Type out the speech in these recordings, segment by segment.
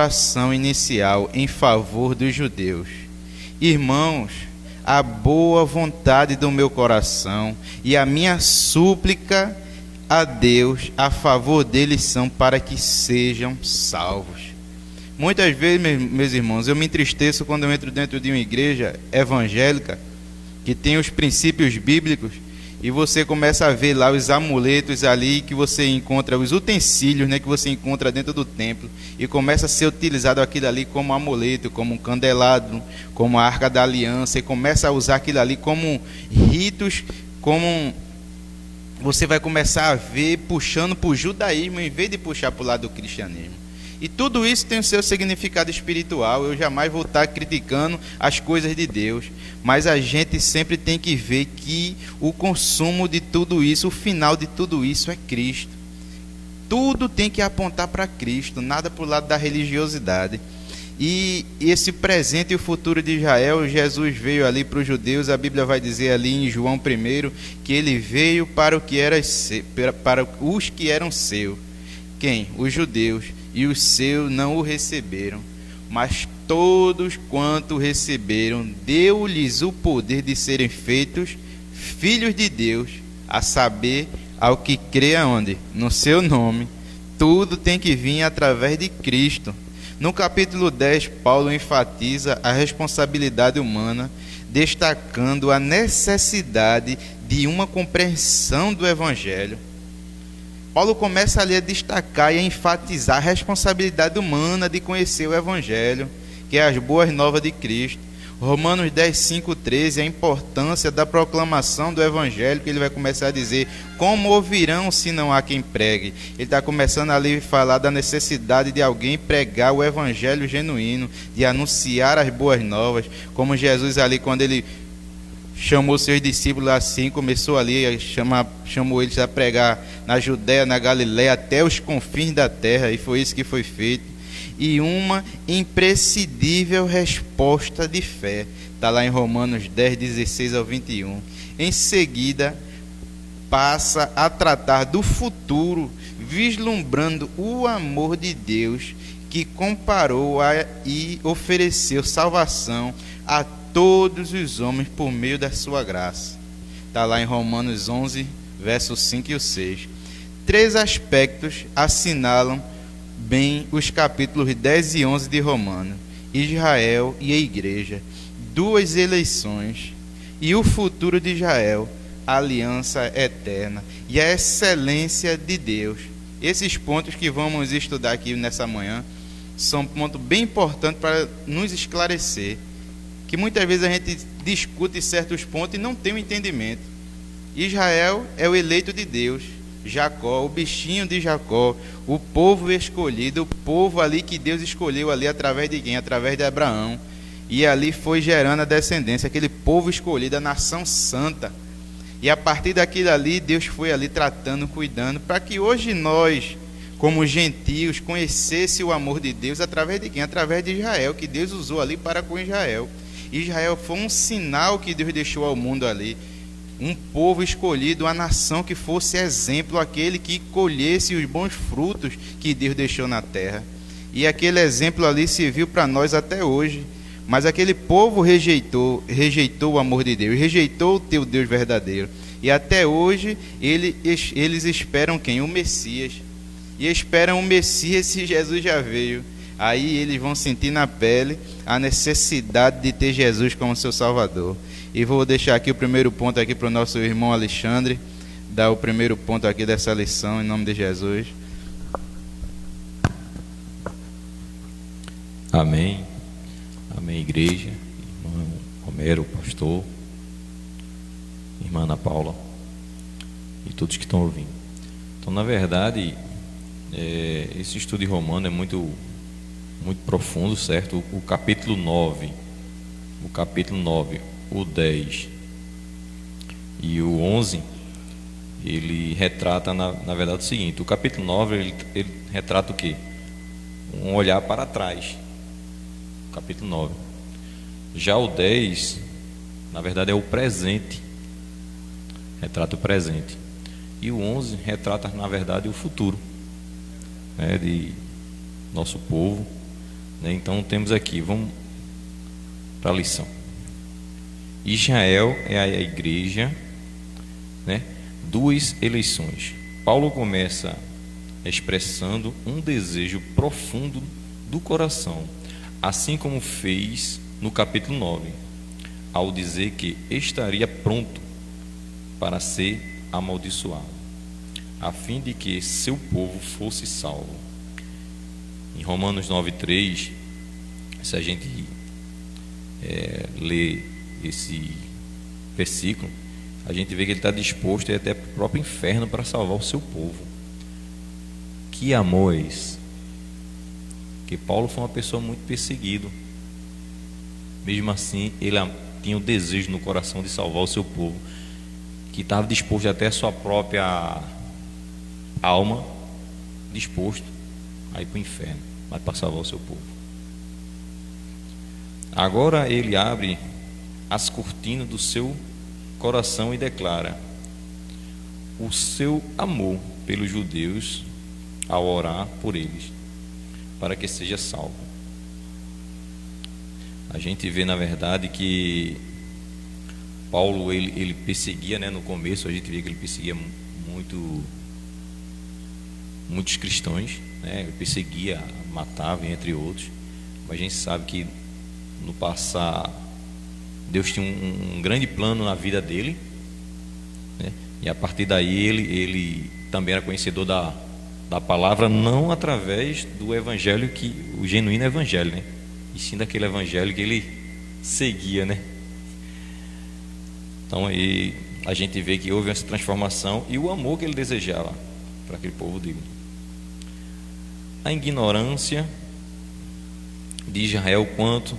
oração inicial em favor dos judeus. Irmãos, a boa vontade do meu coração e a minha súplica a Deus a favor deles são para que sejam salvos. Muitas vezes, meus irmãos, eu me entristeço quando eu entro dentro de uma igreja evangélica que tem os princípios bíblicos e você começa a ver lá os amuletos ali que você encontra, os utensílios, né, que você encontra dentro do templo, e começa a ser utilizado aquilo ali como amuleto, como um candelabro, como a arca da aliança, e começa a usar aquilo ali como ritos, como você vai começar a ver puxando para o judaísmo em vez de puxar para o lado do cristianismo. E tudo isso tem o seu significado espiritual. Eu jamais vou estar criticando as coisas de Deus, mas a gente sempre tem que ver que o consumo de tudo isso, o final de tudo isso é Cristo. Tudo tem que apontar para Cristo, nada para o lado da religiosidade. E esse presente e o futuro de Israel, Jesus veio ali para os judeus. A Bíblia vai dizer ali em João 1 que ele veio para os que eram seus. Quem? Os judeus. E os seus não o receberam, mas todos quanto receberam, deu-lhes o poder de serem feitos filhos de Deus, a saber, ao que crê aonde? No seu nome. Tudo tem que vir através de Cristo. No capítulo 10, Paulo enfatiza a responsabilidade humana, destacando a necessidade de uma compreensão do Evangelho. Paulo começa ali a destacar e a enfatizar a responsabilidade humana de conhecer o Evangelho, que é as boas novas de Cristo. Romanos 10, 5, 13, a importância da proclamação do Evangelho, que ele vai começar a dizer, como ouvirão se não há quem pregue? Ele está começando ali a falar da necessidade de alguém pregar o Evangelho genuíno, de anunciar as boas novas, como Jesus ali, quando ele chamou seus discípulos assim, começou ali, chamou eles a pregar na Judéia, na Galiléia, até os confins da terra, e foi isso que foi feito. E uma imprescindível resposta de fé, está lá em Romanos 10, 16 ao 21. Em seguida, passa a tratar do futuro, vislumbrando o amor de Deus, que comparou e ofereceu salvação a todos os homens por meio da sua graça. Está lá em Romanos 11, versos 5 e 6. Três aspectos assinalam bem os capítulos 10 e 11 de Romanos: Israel e a igreja, duas eleições, e o futuro de Israel, a aliança eterna e a excelência de Deus. Esses pontos que vamos estudar aqui nessa manhã são pontos bem importantes para nos esclarecer, que muitas vezes a gente discute certos pontos e não tem o entendimento. Israel é o eleito de Deus, Jacó, o bichinho de Jacó, o povo escolhido, o povo ali que Deus escolheu ali através de quem? Através de Abraão. E ali foi gerando a descendência, aquele povo escolhido, a nação santa. E a partir daquilo ali, Deus foi ali tratando, cuidando, para que hoje nós, como gentios, conhecesse o amor de Deus através de quem? Através de Israel, que Deus usou ali para com Israel. Israel foi um sinal que Deus deixou ao mundo ali, um povo escolhido, uma nação que fosse exemplo, aquele que colhesse os bons frutos que Deus deixou na terra. E aquele exemplo ali serviu para nós até hoje. Mas aquele povo rejeitou o amor de Deus, rejeitou o teu Deus verdadeiro. E até hoje eles esperam quem? O Messias. E esperam o Messias se Jesus já veio. Aí eles vão sentir na pele a necessidade de ter Jesus como seu Salvador. E vou deixar aqui o primeiro ponto aqui para o nosso irmão Alexandre, dar o primeiro ponto aqui dessa lição, em nome de Jesus. Amém. Amém, igreja, irmão Romero, pastor, irmã Ana Paula e todos que estão ouvindo. Então, na verdade, esse estudo de Romano é muito profundo, certo? O capítulo 9, o 10 e o 11, ele retrata, na verdade, o seguinte: o capítulo 9, ele retrata o quê? Um olhar para trás. Capítulo 9. Já o 10, na verdade, é o presente, retrata o presente. E o 11 retrata, na verdade, o futuro, né, de nosso povo, né? Então temos aqui, vamos para a lição. Israel é a igreja, né? Duas eleições. Paulo começa expressando um desejo profundo do coração, assim como fez no capítulo 9, ao dizer que estaria pronto para ser amaldiçoado, a fim de que seu povo fosse salvo. Em Romanos 9:3, se a gente ler esse versículo, a gente vê que ele está disposto a ir até para o próprio inferno para salvar o seu povo. Que amor é esse? Porque Paulo foi uma pessoa muito perseguida. Mesmo assim, ele tinha o desejo no coração de salvar o seu povo, que estava disposto até a sua própria alma, disposto a ir para o inferno, mas para salvar o seu povo. Agora ele abre as cortinas do seu coração e declara o seu amor pelos judeus ao orar por eles, para que seja salvo. A gente vê, na verdade, que Paulo ele perseguia, né, no começo a gente vê que ele perseguia muitos cristãos, né, ele perseguia, matava, entre outros, mas a gente sabe que no passado Deus tinha um grande plano na vida dele, né, e a partir daí ele também era conhecedor da palavra, não através do evangelho, o genuíno evangelho, né, e sim daquele evangelho que ele seguia, né. Então aí a gente vê que houve essa transformação e o amor que ele desejava para aquele povo dele. A ignorância de Israel quanto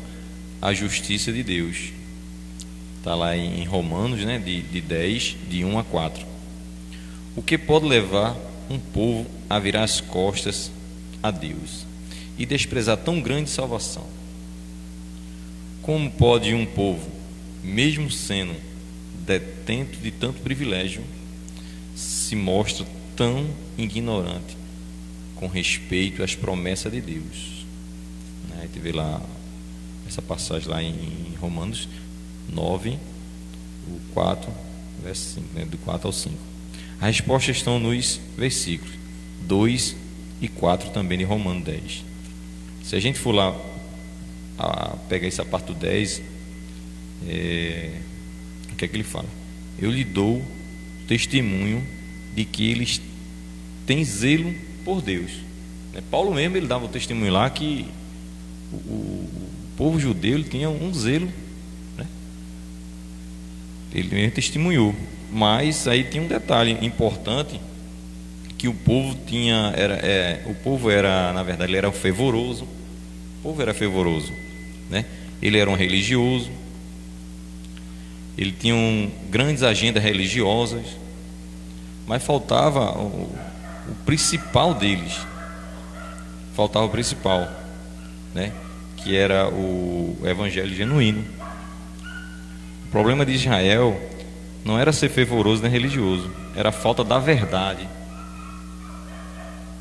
à justiça de Deus está lá em Romanos, né, de 10, de 1 a 4. O que pode levar um povo a virar as costas a Deus e desprezar tão grande salvação? Como pode um povo, mesmo sendo detento de tanto privilégio, se mostra tão ignorante com respeito às promessas de Deus? A gente vê lá essa passagem lá em Romanos 9, o 4, verso 5, né, do 4 ao 5. A resposta estão nos versículos 2 e 4 também de Romanos 10. Se a gente for lá pegar essa parte do 10, o que é que ele fala? Eu lhe dou testemunho de que eles têm zelo por Deus. Paulo mesmo, ele dava o testemunho lá que o povo judeu ele tinha um zelo, né? Ele mesmo testemunhou. Mas aí tem um detalhe importante, que o povo tinha, na verdade, ele era fervoroso. O povo era fervoroso, né? Ele era um religioso, ele tinha grandes agendas religiosas, mas faltava o principal deles. Faltava o principal, né? Que era o evangelho genuíno. O problema de Israel não era ser fervoroso nem religioso, era a falta da verdade.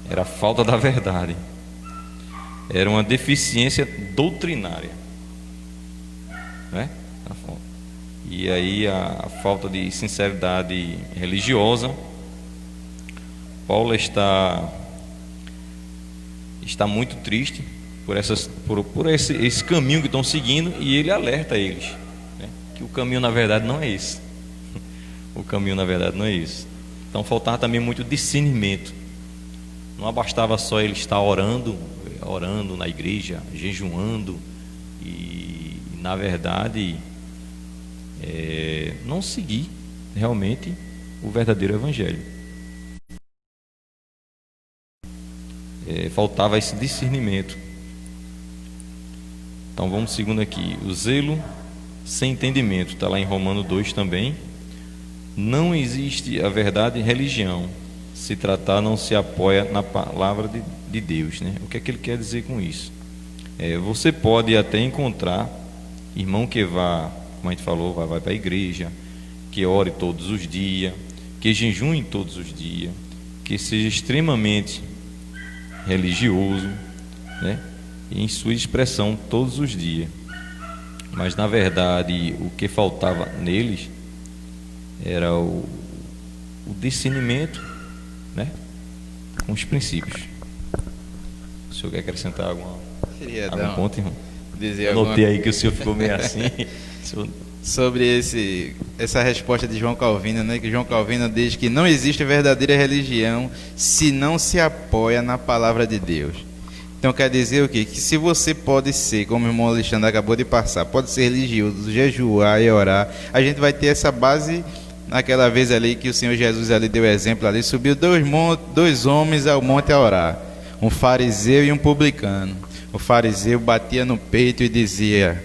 Era a falta da verdade. Era uma deficiência doutrinária, né? E aí a falta de sinceridade religiosa. Paulo está muito triste por esse caminho que estão seguindo, e ele alerta eles, né, que o caminho na verdade não é esse. O caminho na verdade não é esse. Então faltava também muito discernimento. Não bastava só ele estar orando na igreja, jejuando e na verdade não seguir realmente o verdadeiro evangelho. Faltava esse discernimento. Então vamos segundo aqui. O zelo sem entendimento, está lá em Romanos 2 também. Não existe a verdade em religião. Se tratar, não se apoia na palavra de Deus, né? O que é que ele quer dizer com isso? Você pode até encontrar irmão que vá, como a gente falou, vai para a igreja, que ore todos os dias, que jejue todos os dias, que seja extremamente religioso, né? em sua expressão todos os dias. Mas na verdade o que faltava neles era o discernimento, né, com os princípios. O senhor quer acrescentar algum ponto, irmão? Eu notei aí que o senhor ficou meio assim. Sobre essa resposta de João Calvino, né? Que João Calvino diz que não existe verdadeira religião se não se apoia na palavra de Deus. Então quer dizer o quê? Que se você pode ser, como o irmão Alexandre acabou de passar, pode ser religioso, jejuar e orar, a gente vai ter essa base. Naquela vez ali que o Senhor Jesus ali deu exemplo ali, subiu dois homens ao monte a orar, um fariseu e um publicano. O fariseu batia no peito e dizia: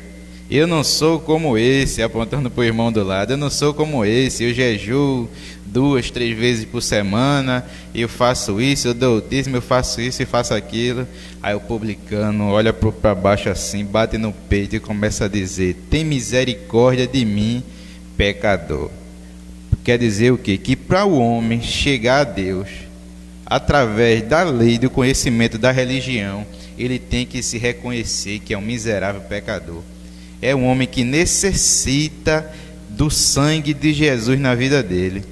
eu não sou como esse, apontando para o irmão do lado, eu não sou como esse, eu jejuo 2, 3 vezes por semana, eu faço isso, eu dou o dízimo, eu faço isso e faço aquilo. Aí o publicano olha para baixo assim, bate no peito e começa a dizer: tem misericórdia de mim, pecador. Quer dizer o quê? Que para o homem chegar a Deus, através da lei, do conhecimento da religião, ele tem que se reconhecer que é um miserável pecador. É um homem que necessita do sangue de Jesus na vida dele.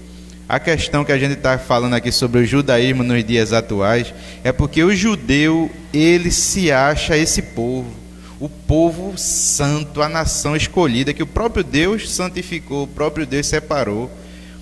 A questão que a gente está falando aqui sobre o judaísmo nos dias atuais é porque o judeu, ele se acha esse povo, o povo santo, a nação escolhida, que o próprio Deus santificou, o próprio Deus separou.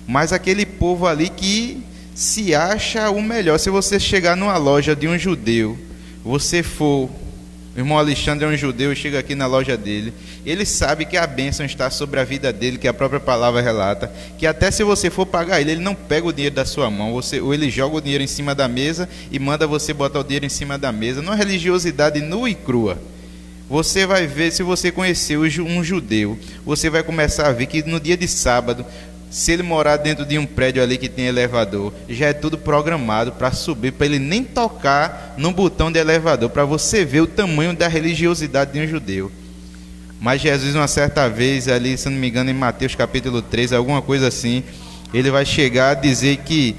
Mas aquele povo ali que se acha o melhor. Se você chegar numa loja de um judeu, você for, o irmão Alexandre é um judeu, chega aqui na loja dele, ele sabe que a bênção está sobre a vida dele, que a própria palavra relata, que até se você for pagar ele não pega o dinheiro da sua mão, ou ele joga o dinheiro em cima da mesa e manda você botar o dinheiro em cima da mesa. Não é religiosidade nua e crua. Você vai ver, se você conhecer um judeu, você vai começar a ver que no dia de sábado, se ele morar dentro de um prédio ali que tem elevador, já é tudo programado para subir, para ele nem tocar no botão de elevador, para você ver o tamanho da religiosidade de um judeu. Mas Jesus, uma certa vez, ali, se não me engano, em Mateus capítulo 3, alguma coisa assim, ele vai chegar a dizer que: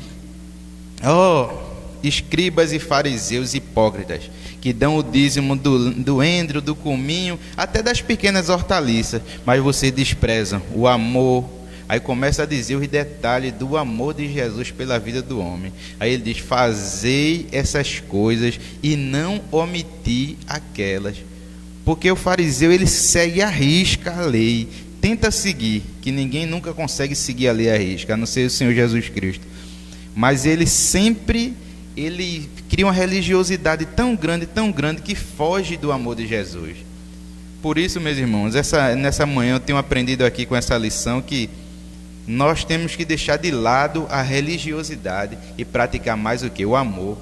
escribas e fariseus hipócritas, que dão o dízimo do endro, do cominho, até das pequenas hortaliças, mas vocês desprezam o amor. Aí começa a dizer os detalhes do amor de Jesus pela vida do homem. Aí ele diz: fazei essas coisas e não omitir aquelas. Porque o fariseu, ele segue à risca a lei, tenta seguir, que ninguém nunca consegue seguir a lei à risca, a não ser o Senhor Jesus Cristo. Mas ele sempre, ele cria uma religiosidade tão grande, que foge do amor de Jesus. Por isso, meus irmãos, nessa manhã eu tenho aprendido aqui com essa lição que nós temos que deixar de lado a religiosidade e praticar mais o que? O amor.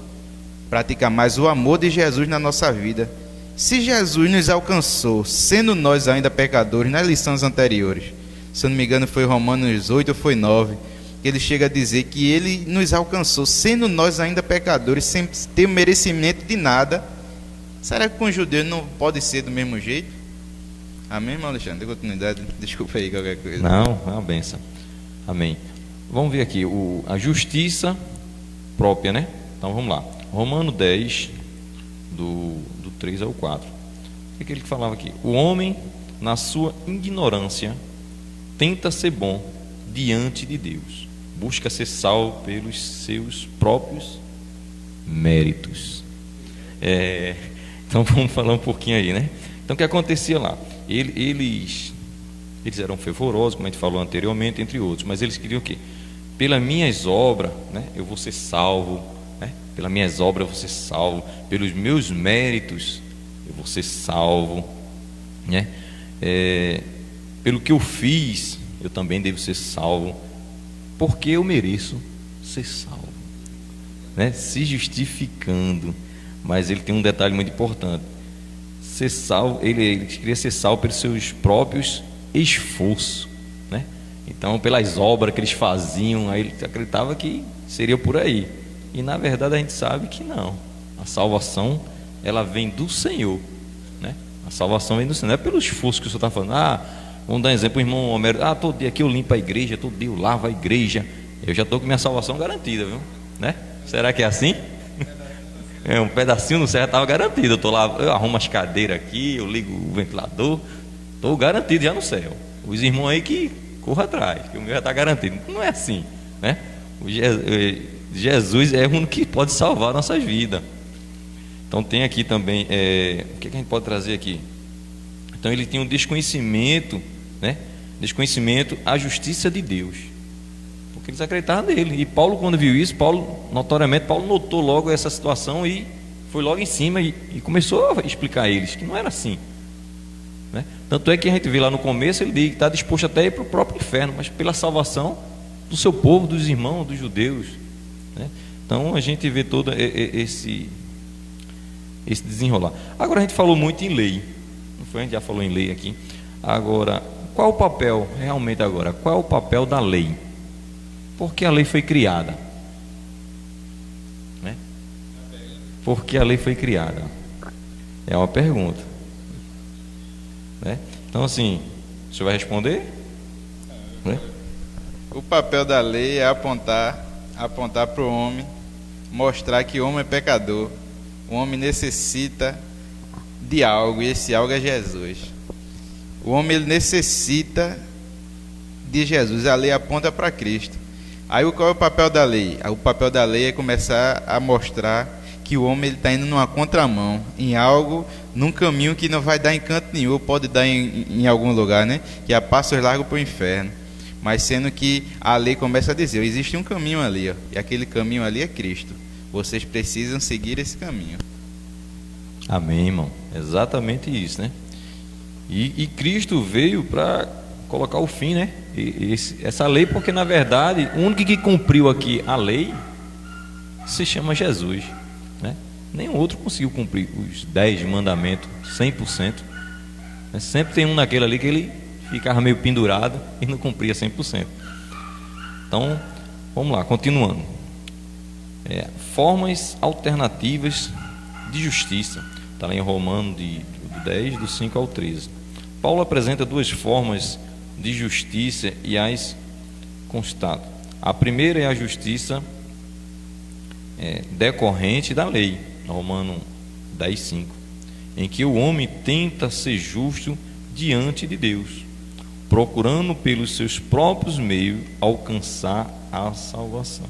Praticar mais o amor de Jesus na nossa vida. Se Jesus nos alcançou, sendo nós ainda pecadores, nas lições anteriores, se eu não me engano foi Romanos 8 ou foi 9, que ele chega a dizer que ele nos alcançou, sendo nós ainda pecadores, sem ter merecimento de nada. Será que com o judeu não pode ser do mesmo jeito? Amém, irmão Alexandre? Dê continuidade. Desculpa aí qualquer coisa. Não, é uma benção. Amém. Vamos ver aqui a justiça própria, né? Então vamos lá. Romano 10, do 3 ao 4. O que ele falava aqui? O homem, na sua ignorância, tenta ser bom diante de Deus. Busca ser salvo pelos seus próprios méritos. Então vamos falar um pouquinho aí, né? Então o que acontecia lá? Eles eram fervorosos, como a gente falou anteriormente, entre outros, mas eles queriam o quê? Pelas minhas obras, né, eu vou ser salvo, né? Pelas minhas obras eu vou ser salvo, pelos meus méritos eu vou ser salvo, né? Pelo que eu fiz, eu também devo ser salvo, porque eu mereço ser salvo, né? Se justificando. Mas ele tem um detalhe muito importante: ser salvo, ele queria ser salvo pelos seus próprios esforço, né? Então pelas obras que eles faziam, aí ele acreditava que seria por aí, e na verdade a gente sabe que não. A salvação, ela vem do Senhor, né? A salvação vem do Senhor, não é pelo esforço que o Senhor está falando. Vamos dar um exemplo, o irmão Homero: todo dia aqui eu limpo a igreja, todo dia eu lavo a igreja, eu já estou com minha salvação garantida, viu? Né? Será que é assim? Um pedacinho no céu já estava garantido. Eu estou lá, eu arrumo as cadeiras aqui, eu ligo o ventilador, estou garantido já no céu. Os irmãos aí que corram atrás, que o meu já está garantido. Não é assim, né? Jesus é o único que pode salvar a nossa vida. Então tem aqui também, o que a gente pode trazer aqui? Então ele tinha um desconhecimento, né? Desconhecimento à justiça de Deus, porque eles acreditavam nele. E Paulo, quando viu isso, notoriamente, Paulo notou logo essa situação e foi logo em cima e começou a explicar a eles que não era assim, né? Tanto é que a gente vê lá no começo, ele diz que está disposto até a ir para o próprio inferno, mas pela salvação do seu povo, dos irmãos, dos judeus, né? Então a gente vê todo esse desenrolar. Agora a gente falou muito em lei, não foi? A gente já falou em lei aqui. Agora, qual o papel realmente agora? Qual é o papel da lei? Por que a lei foi criada? Né? Por que a lei foi criada? É uma pergunta, né? Então assim, o senhor vai responder? Né? O papel da lei é apontar para o homem, mostrar que o homem é pecador, o homem necessita de algo, e esse algo é Jesus. O homem ele necessita de Jesus, a lei aponta para Cristo. Aí qual é o papel da lei? O papel da lei é começar a mostrar que o homem está indo numa contramão, em algo, num caminho que não vai dar em canto nenhum, pode dar em algum lugar, né? Que a passos largos para o inferno. Mas sendo que a lei começa a dizer, existe um caminho ali, ó, e aquele caminho ali é Cristo. Vocês precisam seguir esse caminho. Amém, irmão. Exatamente isso, né? E Cristo veio para colocar o fim, né? Essa lei, porque na verdade o único que cumpriu aqui a lei se chama Jesus, né? Nenhum outro conseguiu cumprir os 10 mandamentos 100%, né? Sempre tem um naquele ali que ele ficava meio pendurado e não cumpria 100%. Então, vamos lá, continuando. Formas alternativas de justiça. Está lá em Romanos do 10, do 5 ao 13. Paulo apresenta duas formas de justiça e as constata. A primeira é a justiça decorrente da lei, Romanos 10, 5, em que o homem tenta ser justo diante de Deus, procurando pelos seus próprios meios alcançar a salvação.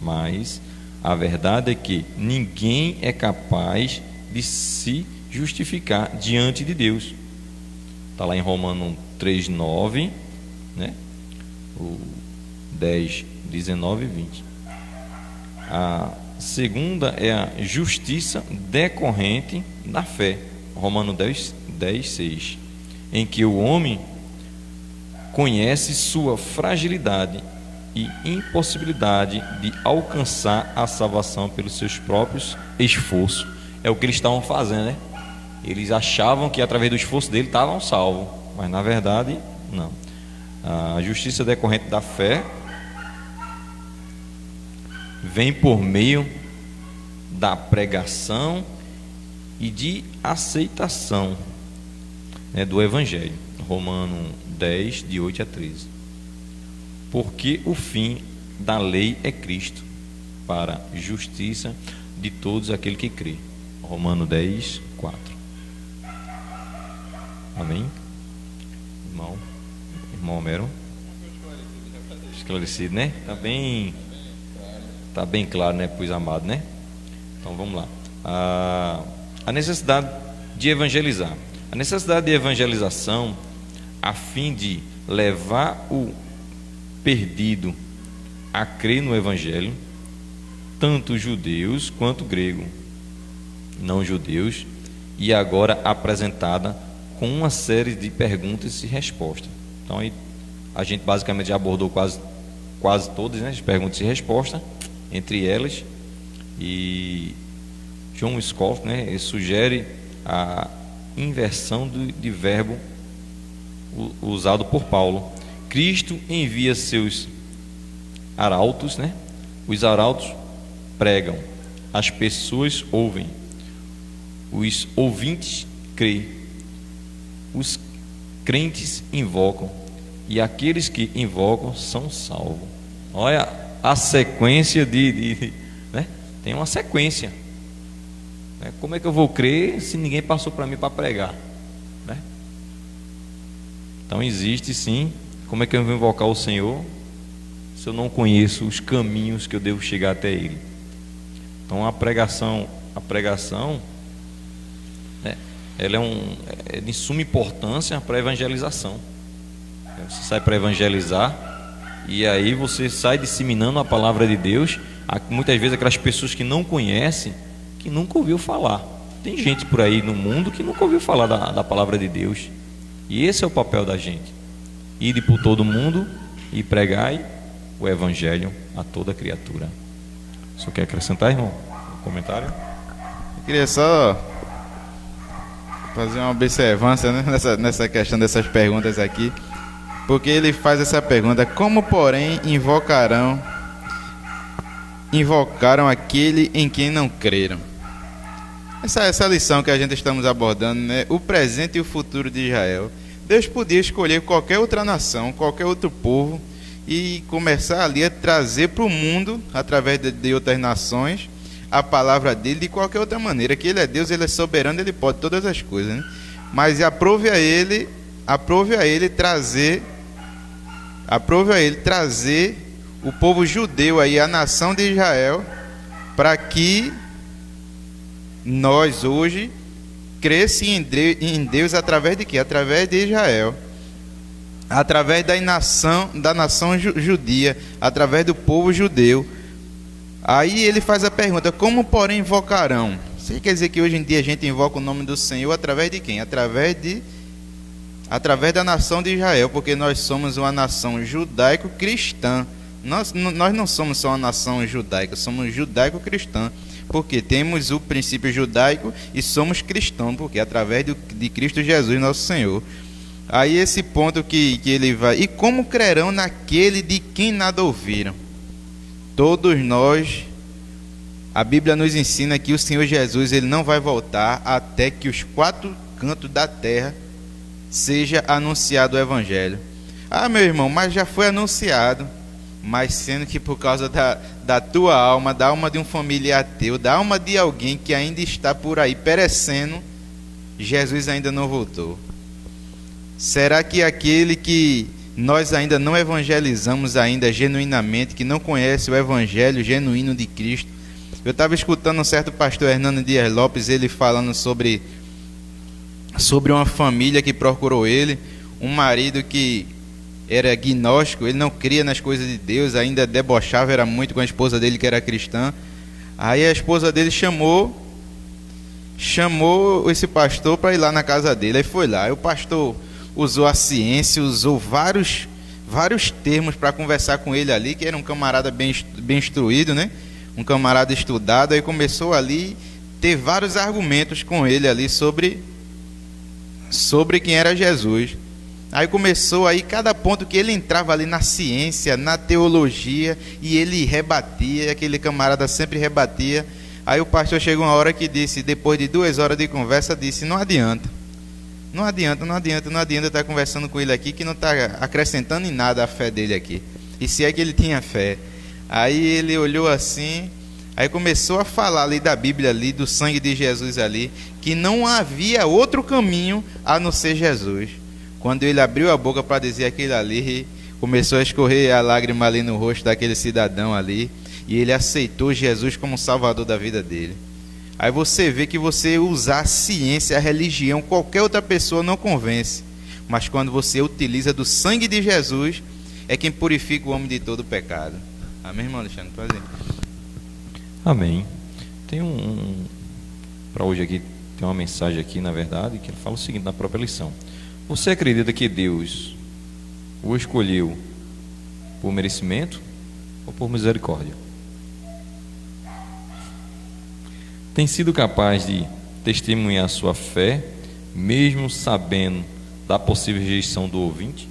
Mas a verdade é que ninguém é capaz de se justificar diante de Deus. Está lá em Romanos 3, 9, né? O 10, 19 e 20. A segunda é a justiça decorrente da fé, Romanos 10, 6, em que o homem conhece sua fragilidade e impossibilidade de alcançar a salvação pelos seus próprios esforços. É o que eles estavam fazendo, né? Eles achavam que através do esforço dele estavam salvos, mas na verdade não. A justiça decorrente da fé vem por meio da pregação e de aceitação, né, do Evangelho. Romanos 10, de 8 a 13. Porque o fim da lei é Cristo, para a justiça de todos aqueles que crê. Romanos 10, 4. Amém? Irmão Homero? Esclarecido, né? Está bem claro, né, para os amados, né? Então vamos lá. A necessidade de evangelizar. A necessidade de evangelização, a fim de levar o perdido a crer no Evangelho, tanto judeus quanto gregos, não judeus, e agora apresentada com uma série de perguntas e respostas. Então aí a gente basicamente já abordou quase todas, né, as perguntas e respostas, entre elas, e John Scott, né, ele sugere a inversão de verbo usado por Paulo. Cristo envia seus arautos, né? Os arautos pregam, as pessoas ouvem, os ouvintes creem, os crentes invocam, e aqueles que invocam são salvos. Olha a sequência né? Tem uma sequência. né? Como é que eu vou crer se ninguém passou para mim para pregar, né? Então existe sim. Como é que eu vou invocar o Senhor se eu não conheço os caminhos que eu devo chegar até Ele? Então a pregação, né, ela é de suma importância para a evangelização. Você sai para evangelizar e aí você sai disseminando a palavra de Deus. Muitas vezes aquelas pessoas que não conhecem, que nunca ouviu falar. Tem gente por aí no mundo que nunca ouviu falar da palavra de Deus. E esse é o papel da gente: ide por todo mundo e pregai o evangelho a toda criatura. Só quer acrescentar, irmão? Um comentário? Eu queria só fazer uma observância, né, nessa questão dessas perguntas aqui, porque ele faz essa pergunta: como porém invocaram aquele em quem não creram? Essa lição que a gente estamos abordando, né, o presente e o futuro de Israel. Deus podia escolher qualquer outra nação, qualquer outro povo, e começar ali a trazer para o mundo, através de outras nações, a palavra dele de qualquer outra maneira. Que ele é Deus, ele é soberano, ele pode todas as coisas, né? Mas aprove a ele trazer o povo judeu aí, a nação de Israel, para que nós hoje crescemos em Deus através de quê? Através de Israel, através da nação judia, através do povo judeu. Aí ele faz a pergunta: como porém invocarão? Isso quer dizer que hoje em dia a gente invoca o nome do Senhor através de quem? Através da nação de Israel, porque nós somos uma nação judaico-cristã. Nós não somos só uma nação judaica, somos judaico-cristã, porque temos o princípio judaico e somos cristãos, porque através de Cristo Jesus, nosso Senhor. Aí esse ponto que ele vai: e como crerão naquele de quem nada ouviram? Todos nós, a Bíblia nos ensina que o Senhor Jesus, ele não vai voltar até que os 4 cantos da terra seja anunciado o Evangelho. Ah, meu irmão, mas já foi anunciado. Mas sendo que por causa da tua alma, da alma de um familiar teu, da alma de alguém que ainda está por aí perecendo, Jesus ainda não voltou. Será que aquele que nós ainda não evangelizamos ainda genuinamente, que não conhece o Evangelho genuíno de Cristo? Eu estava escutando um certo pastor Hernando Dias Lopes, ele falando sobre uma família que procurou ele, um marido que era agnóstico, ele não cria nas coisas de Deus, ainda debochava, era muito com a esposa dele que era cristã. Aí a esposa dele chamou esse pastor para ir lá na casa dele. Aí foi lá, aí o pastor usou a ciência, usou vários termos para conversar com ele ali, que era um camarada bem instruído, né? Um camarada estudado. Aí começou ali ter vários argumentos com ele ali sobre quem era Jesus. Aí começou aí, cada ponto que ele entrava ali na ciência, na teologia, e ele rebatia, aquele camarada sempre rebatia. Aí o pastor chegou uma hora que disse, depois de 2 horas de conversa, disse: não adianta estar conversando com ele aqui, que não está acrescentando em nada a fé dele aqui, e se é que ele tinha fé. Aí ele olhou assim, aí começou a falar ali da Bíblia ali, do sangue de Jesus ali, que não havia outro caminho a não ser Jesus. Quando ele abriu a boca para dizer aquilo ali, começou a escorrer a lágrima ali no rosto daquele cidadão ali, e ele aceitou Jesus como salvador da vida dele. Aí você vê que você usar a ciência, a religião, qualquer outra pessoa não convence, mas quando você utiliza do sangue de Jesus, é quem purifica o homem de todo pecado. Amém, irmão Alexandre? Pode ir. Amém. Tem para hoje aqui, tem uma mensagem aqui, na verdade, que ele fala o seguinte na própria lição: você acredita que Deus o escolheu por merecimento ou por misericórdia? Tem sido capaz de testemunhar sua fé, mesmo sabendo da possível rejeição do ouvinte?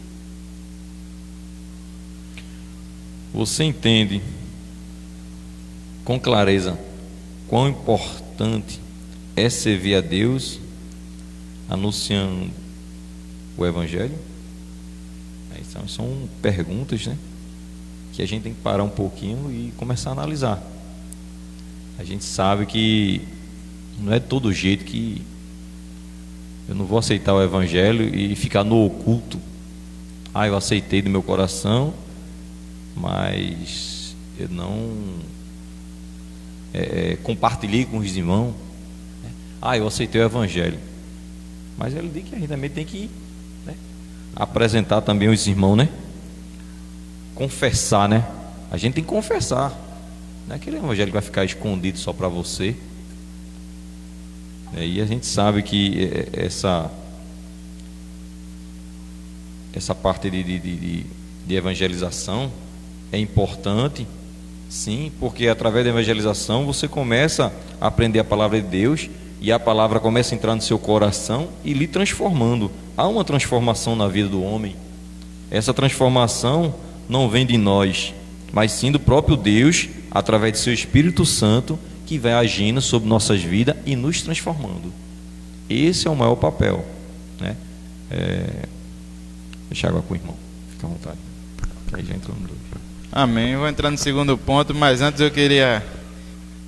Você entende com clareza quão importante é servir a Deus anunciando o Evangelho? São perguntas, né, que a gente tem que parar um pouquinho e começar a analisar. A gente sabe que Não é de todo jeito que eu não vou aceitar o Evangelho e ficar no oculto. Eu aceitei do meu coração, mas eu não compartilhei com os irmãos. Eu aceitei o Evangelho. Mas ele diz que a gente também tem que, né, apresentar também os irmãos, né? Confessar, né? A gente tem que confessar. Não é aquele Evangelho que vai ficar escondido só para você. E a gente sabe que essa parte de evangelização é importante, sim, porque através da evangelização você começa a aprender a palavra de Deus e a palavra começa a entrar no seu coração e lhe transformando. Há uma transformação na vida do homem. Essa transformação não vem de nós, mas sim do próprio Deus, através de seu Espírito Santo, que vai agindo sobre nossas vidas e nos transformando. Esse é o maior papel, né? Deixa água com o irmão, fica à vontade. Aí já entrou no 2. Amém. Vou entrar no segundo ponto, mas antes eu queria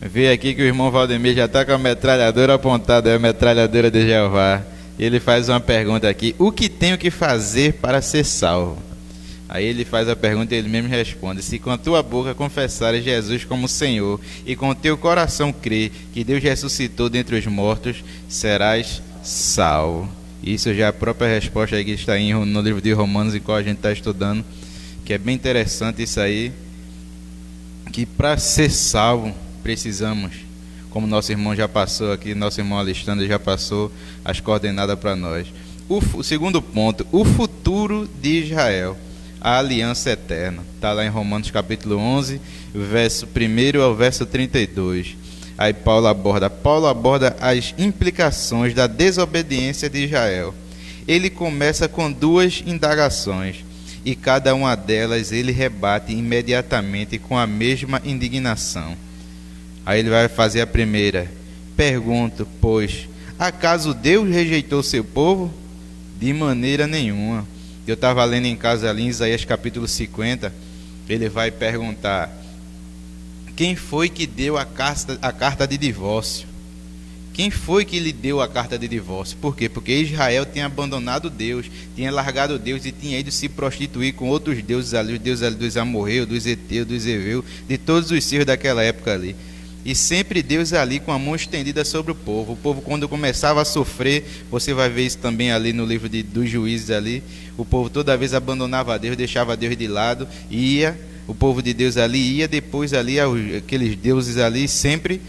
ver aqui que o irmão Valdemir já está com a metralhadora apontada, é a metralhadora de Jeová. Ele faz uma pergunta aqui: o que tenho que fazer para ser salvo? Aí ele faz a pergunta e ele mesmo responde: se com a tua boca confessares Jesus como Senhor e com o teu coração crer que Deus ressuscitou dentre os mortos, serás salvo. Isso já é a própria resposta aí que está no livro de Romanos, em qual a gente está estudando, que é bem interessante isso aí, que para ser salvo precisamos, como nosso irmão já passou aqui, nosso irmão Alexandre já passou as coordenadas para nós. O segundo ponto, o futuro de Israel, a aliança eterna, está lá em Romanos capítulo 11, verso 1 ao verso 32. Aí Paulo aborda as implicações da desobediência de Israel. Ele começa com 2 indagações, e cada uma delas ele rebate imediatamente com a mesma indignação. Aí ele vai fazer a primeira: pergunto, pois, acaso Deus rejeitou seu povo? De maneira nenhuma. Eu estava lendo em casa ali em Isaías capítulo 50, ele vai perguntar: quem foi que deu a carta de divórcio? Quem foi que lhe deu a carta de divórcio? Por quê? Porque Israel tinha abandonado Deus, tinha largado Deus e tinha ido se prostituir com outros deuses ali, os deuses ali dos amorreus, dos heteus, dos heveus, de todos os filhos daquela época ali. E sempre Deus ali com a mão estendida sobre o povo. O povo, quando começava a sofrer, você vai ver isso também ali no livro dos Juízes ali, o povo toda vez abandonava a Deus, deixava Deus de lado, o povo de Deus ali ia depois ali, aqueles deuses ali, sempre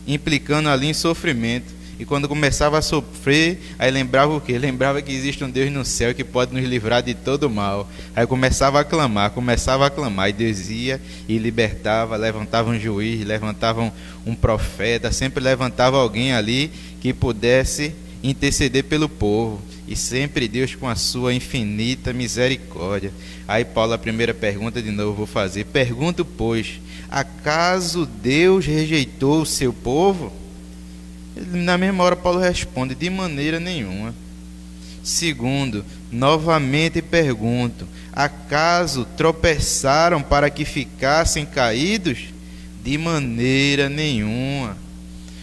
implicando ali em sofrimento. E quando começava a sofrer, aí lembrava o quê? Lembrava que existe um Deus no céu que pode nos livrar de todo mal. Aí começava a clamar, e Deus ia e libertava, levantava um juiz, levantava um profeta, sempre levantava alguém ali que pudesse interceder pelo povo. E sempre Deus com a sua infinita misericórdia. Aí Paulo, a primeira pergunta de novo vou fazer: pergunto, pois, acaso Deus rejeitou o seu povo? Na mesma hora Paulo responde: de maneira nenhuma. Segundo, novamente pergunto: acaso tropeçaram para que ficassem caídos? De maneira nenhuma.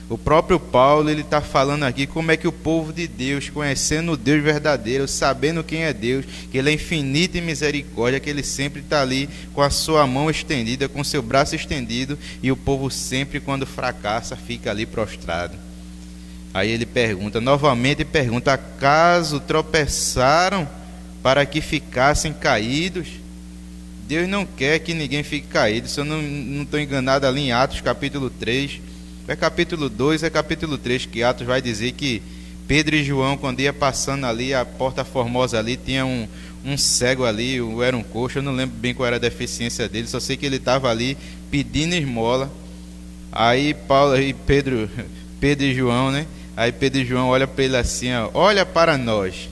O próprio Paulo, ele está falando aqui como é que o povo de Deus, conhecendo o Deus verdadeiro, sabendo quem é Deus, que Ele é infinito em misericórdia, que Ele sempre está ali com a sua mão estendida, com o seu braço estendido, e o povo sempre, quando fracassa, fica ali prostrado. Aí ele novamente pergunta: acaso tropeçaram para que ficassem caídos? Deus não quer que ninguém fique caído. Se eu não estou enganado, ali em Atos capítulo 3, é capítulo 2, é capítulo 3, que Atos vai dizer que Pedro e João, quando ia passando ali, a Porta Formosa ali, tinha um cego ali, ou era um coxo, eu não lembro bem qual era a deficiência dele, só sei que ele estava ali pedindo esmola. Aí Pedro e João, né? Aí Pedro e João olham para ele assim: olha para nós.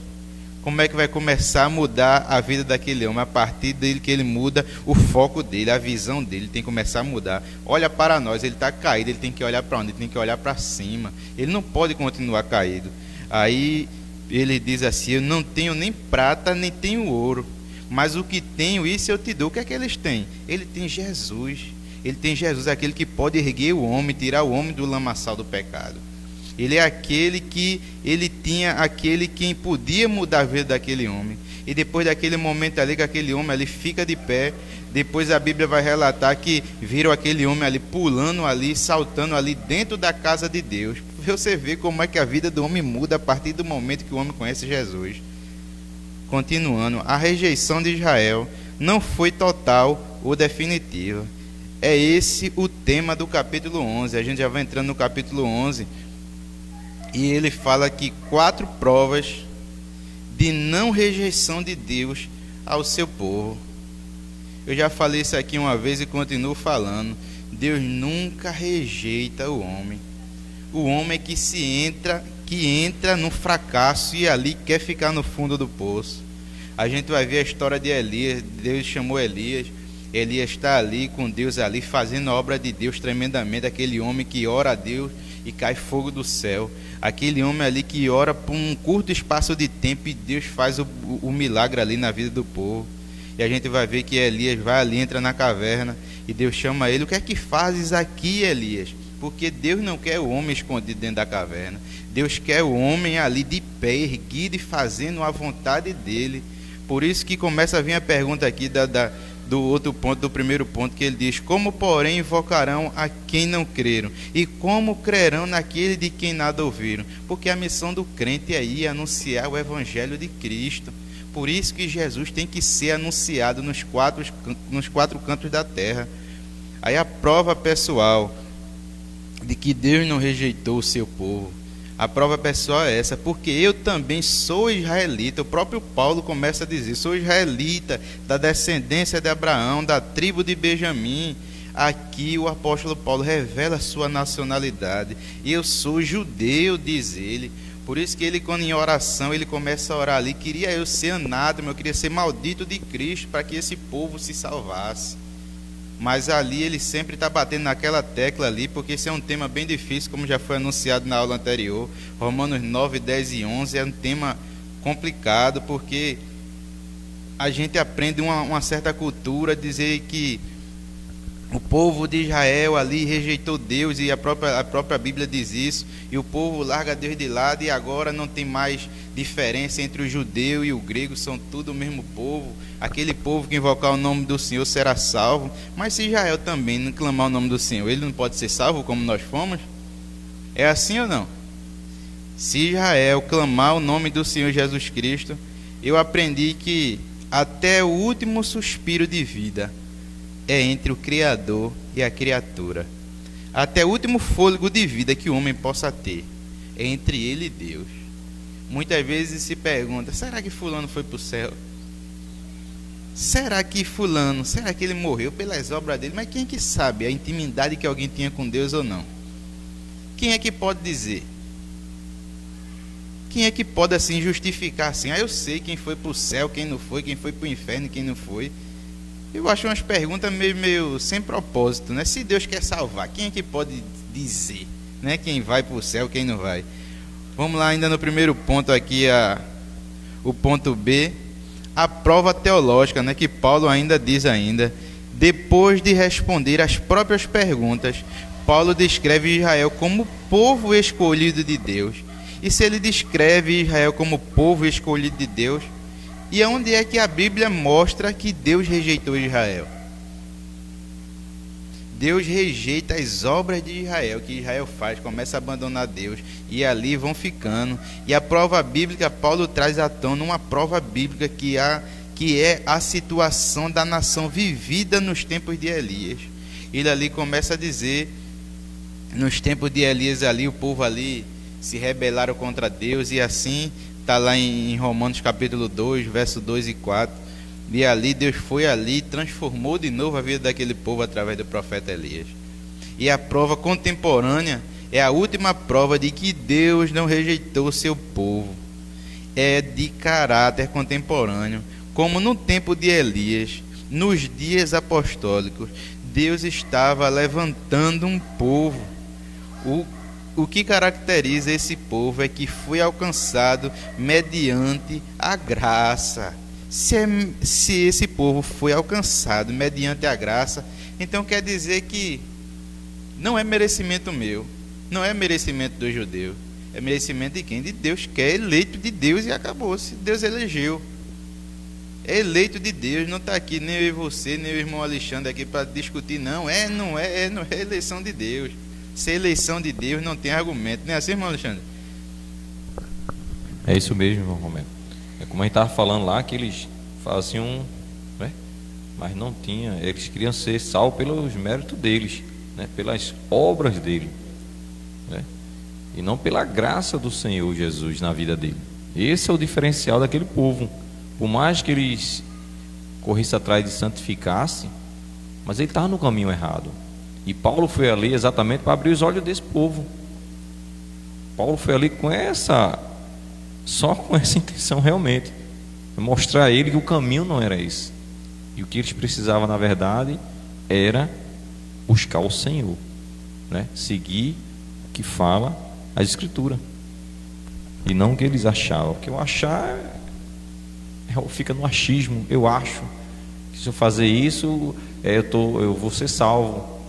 Como é que vai começar a mudar a vida daquele homem? A partir dele que ele muda o foco dele, a visão dele tem que começar a mudar. Olha para nós, ele está caído, ele tem que olhar para onde? Ele tem que olhar para cima. Ele não pode continuar caído. Aí ele diz assim: eu não tenho nem prata, nem tenho ouro, mas o que tenho, isso eu te dou. O que é que eles têm? Ele tem Jesus. Ele tem Jesus, aquele que pode erguer o homem, tirar o homem do lamaçal do pecado. Ele é aquele que aquele que podia mudar a vida daquele homem. E depois daquele momento ali, que aquele homem ali fica de pé, depois a Bíblia vai relatar que viram aquele homem ali pulando ali, saltando ali dentro da casa de Deus. Você vê como é que a vida do homem muda a partir do momento que o homem conhece Jesus. Continuando, a rejeição de Israel não foi total ou definitiva. É esse o tema do capítulo 11. A gente já vai entrando no capítulo 11. E ele fala aqui 4 provas de não rejeição de Deus ao seu povo. Eu já falei isso aqui uma vez e continuo falando. Deus nunca rejeita o homem. O homem é que entra no fracasso e ali quer ficar no fundo do poço. A gente vai ver a história de Elias. Deus chamou Elias. Elias está ali com Deus ali, fazendo a obra de Deus tremendamente. Aquele homem que ora a Deus e cai fogo do céu. Aquele homem ali que ora por um curto espaço de tempo e Deus faz o milagre ali na vida do povo. E a gente vai ver que Elias vai ali, entra na caverna e Deus chama ele. O que é que fazes aqui, Elias? Porque Deus não quer o homem escondido dentro da caverna. Deus quer o homem ali de pé, erguido e fazendo a vontade dele. Por isso que começa a vir a pergunta aqui do outro ponto, do primeiro ponto, que ele diz: como porém invocarão a quem não creram? E como crerão naquele de quem nada ouviram? Porque a missão do crente é ir anunciar o evangelho de Cristo. Por isso que Jesus tem que ser anunciado nos quatro cantos da terra. Aí a prova pessoal de que Deus não rejeitou o seu povo. A prova pessoal é essa, porque eu também sou israelita. O próprio Paulo começa a dizer: sou israelita, da descendência de Abraão, da tribo de Benjamim. Aqui o apóstolo Paulo revela a sua nacionalidade. Eu sou judeu, diz ele. Por isso que ele, quando em oração, ele começa a orar ali: queria eu ser anátema, eu queria ser maldito de Cristo, para que esse povo se salvasse. Mas ali ele sempre está batendo naquela tecla ali, porque esse é um tema bem difícil, como já foi anunciado na aula anterior. Romanos 9, 10 e 11 é um tema complicado, porque a gente aprende uma certa cultura, dizer que o povo de Israel ali rejeitou Deus, e a própria Bíblia diz isso, e o povo larga Deus de lado, e agora não tem mais diferença entre o judeu e o grego, são tudo o mesmo povo. Aquele povo que invocar o nome do Senhor será salvo. Mas se Israel também não clamar o nome do Senhor, ele não pode ser salvo como nós fomos? É assim ou não? Se Israel clamar o nome do Senhor Jesus Cristo, eu aprendi que até o último suspiro de vida é entre o Criador e a criatura. Até o último fôlego de vida que o homem possa ter é entre ele e Deus. Muitas vezes se pergunta: será que fulano foi para o céu? Será que fulano, será que ele morreu pelas obras dele? Mas quem é que sabe a intimidade que alguém tinha com Deus ou não? Quem é que pode dizer? Quem é que pode assim justificar assim? Eu sei quem foi para o céu, quem não foi, quem foi para o inferno, quem não foi. Eu acho umas perguntas meio sem propósito, né? Se Deus quer salvar, quem é que pode dizer, né? Quem vai para o céu, quem não vai? Vamos lá, ainda no primeiro ponto aqui, o ponto B, a prova teológica, né? Que Paulo ainda diz ainda. Depois de responder as próprias perguntas, Paulo descreve Israel como povo escolhido de Deus. E se ele descreve Israel como povo escolhido de Deus, e onde é que a Bíblia mostra que Deus rejeitou Israel? Deus rejeita as obras de Israel, que Israel faz, começa a abandonar Deus, e ali vão ficando. E a prova bíblica, Paulo traz à tona uma prova bíblica que é a situação da nação vivida nos tempos de Elias. Ele ali começa a dizer, nos tempos de Elias ali, o povo ali se rebelaram contra Deus, e assim está lá em Romanos capítulo 2, verso 2 e 4. E ali Deus foi ali e transformou de novo a vida daquele povo através do profeta Elias. E a prova contemporânea é a última prova de que Deus não rejeitou o seu povo. É de caráter contemporâneo. Como no tempo de Elias, nos dias apostólicos, Deus estava levantando um povo. O que caracteriza esse povo é que foi alcançado mediante a graça. Se esse povo foi alcançado mediante a graça, então quer dizer que não é merecimento meu, não é merecimento do judeu, É merecimento de quem? De Deus, que é eleito de Deus e acabou-se. Deus elegeu. É eleito de Deus, não está aqui nem eu e você, nem o irmão Alexandre aqui para discutir, não. Não é eleição de Deus. Se é eleição de Deus, não tem argumento. Não é assim, irmão Alexandre? É isso mesmo, irmão Romero. É como a gente estava falando lá, que eles faziam, né? Mas não tinha, eles queriam ser salvos pelos méritos deles, né? Pelas obras dele, né? E não pela graça do Senhor Jesus na vida dele. Esse é o diferencial daquele povo. Por mais que eles corressem atrás de santificar-se, mas ele estava no caminho errado. E Paulo foi ali exatamente para abrir os olhos desse povo. Paulo foi ali só com essa intenção realmente, mostrar a ele que o caminho não era esse. E o que eles precisavam na verdade era buscar o Senhor, né? Seguir o que fala a Escritura. E não o que eles achavam. O que eu achar fica no achismo. Eu acho que se eu fazer isso, eu vou ser salvo,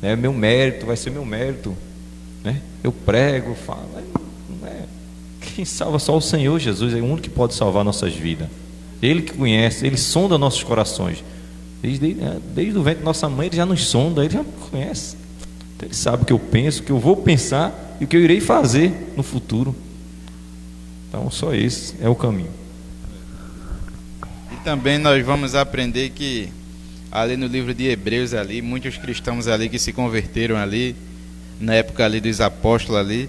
né? Meu mérito vai ser meu mérito, né? Eu prego, falo, não é. Quem salva só o Senhor Jesus, é o único que pode salvar nossas vidas. Ele que conhece, Ele sonda nossos corações. Desde o ventre da nossa mãe Ele já nos sonda, Ele já nos conhece. Então, Ele sabe o que eu penso, o que eu vou pensar e o que eu irei fazer no futuro. Então só esse é o caminho. E também nós vamos aprender que ali no livro de Hebreus ali, muitos cristãos ali que se converteram ali, na época ali dos apóstolos ali,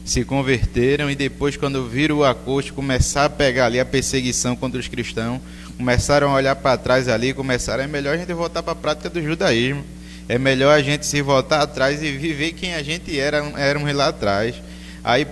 se converteram e depois quando viram o acosto, começaram a pegar ali a perseguição contra os cristãos, começaram a olhar para trás ali, é melhor a gente voltar para a prática do judaísmo, é melhor a gente se voltar atrás e viver quem a gente éramos lá atrás. Aí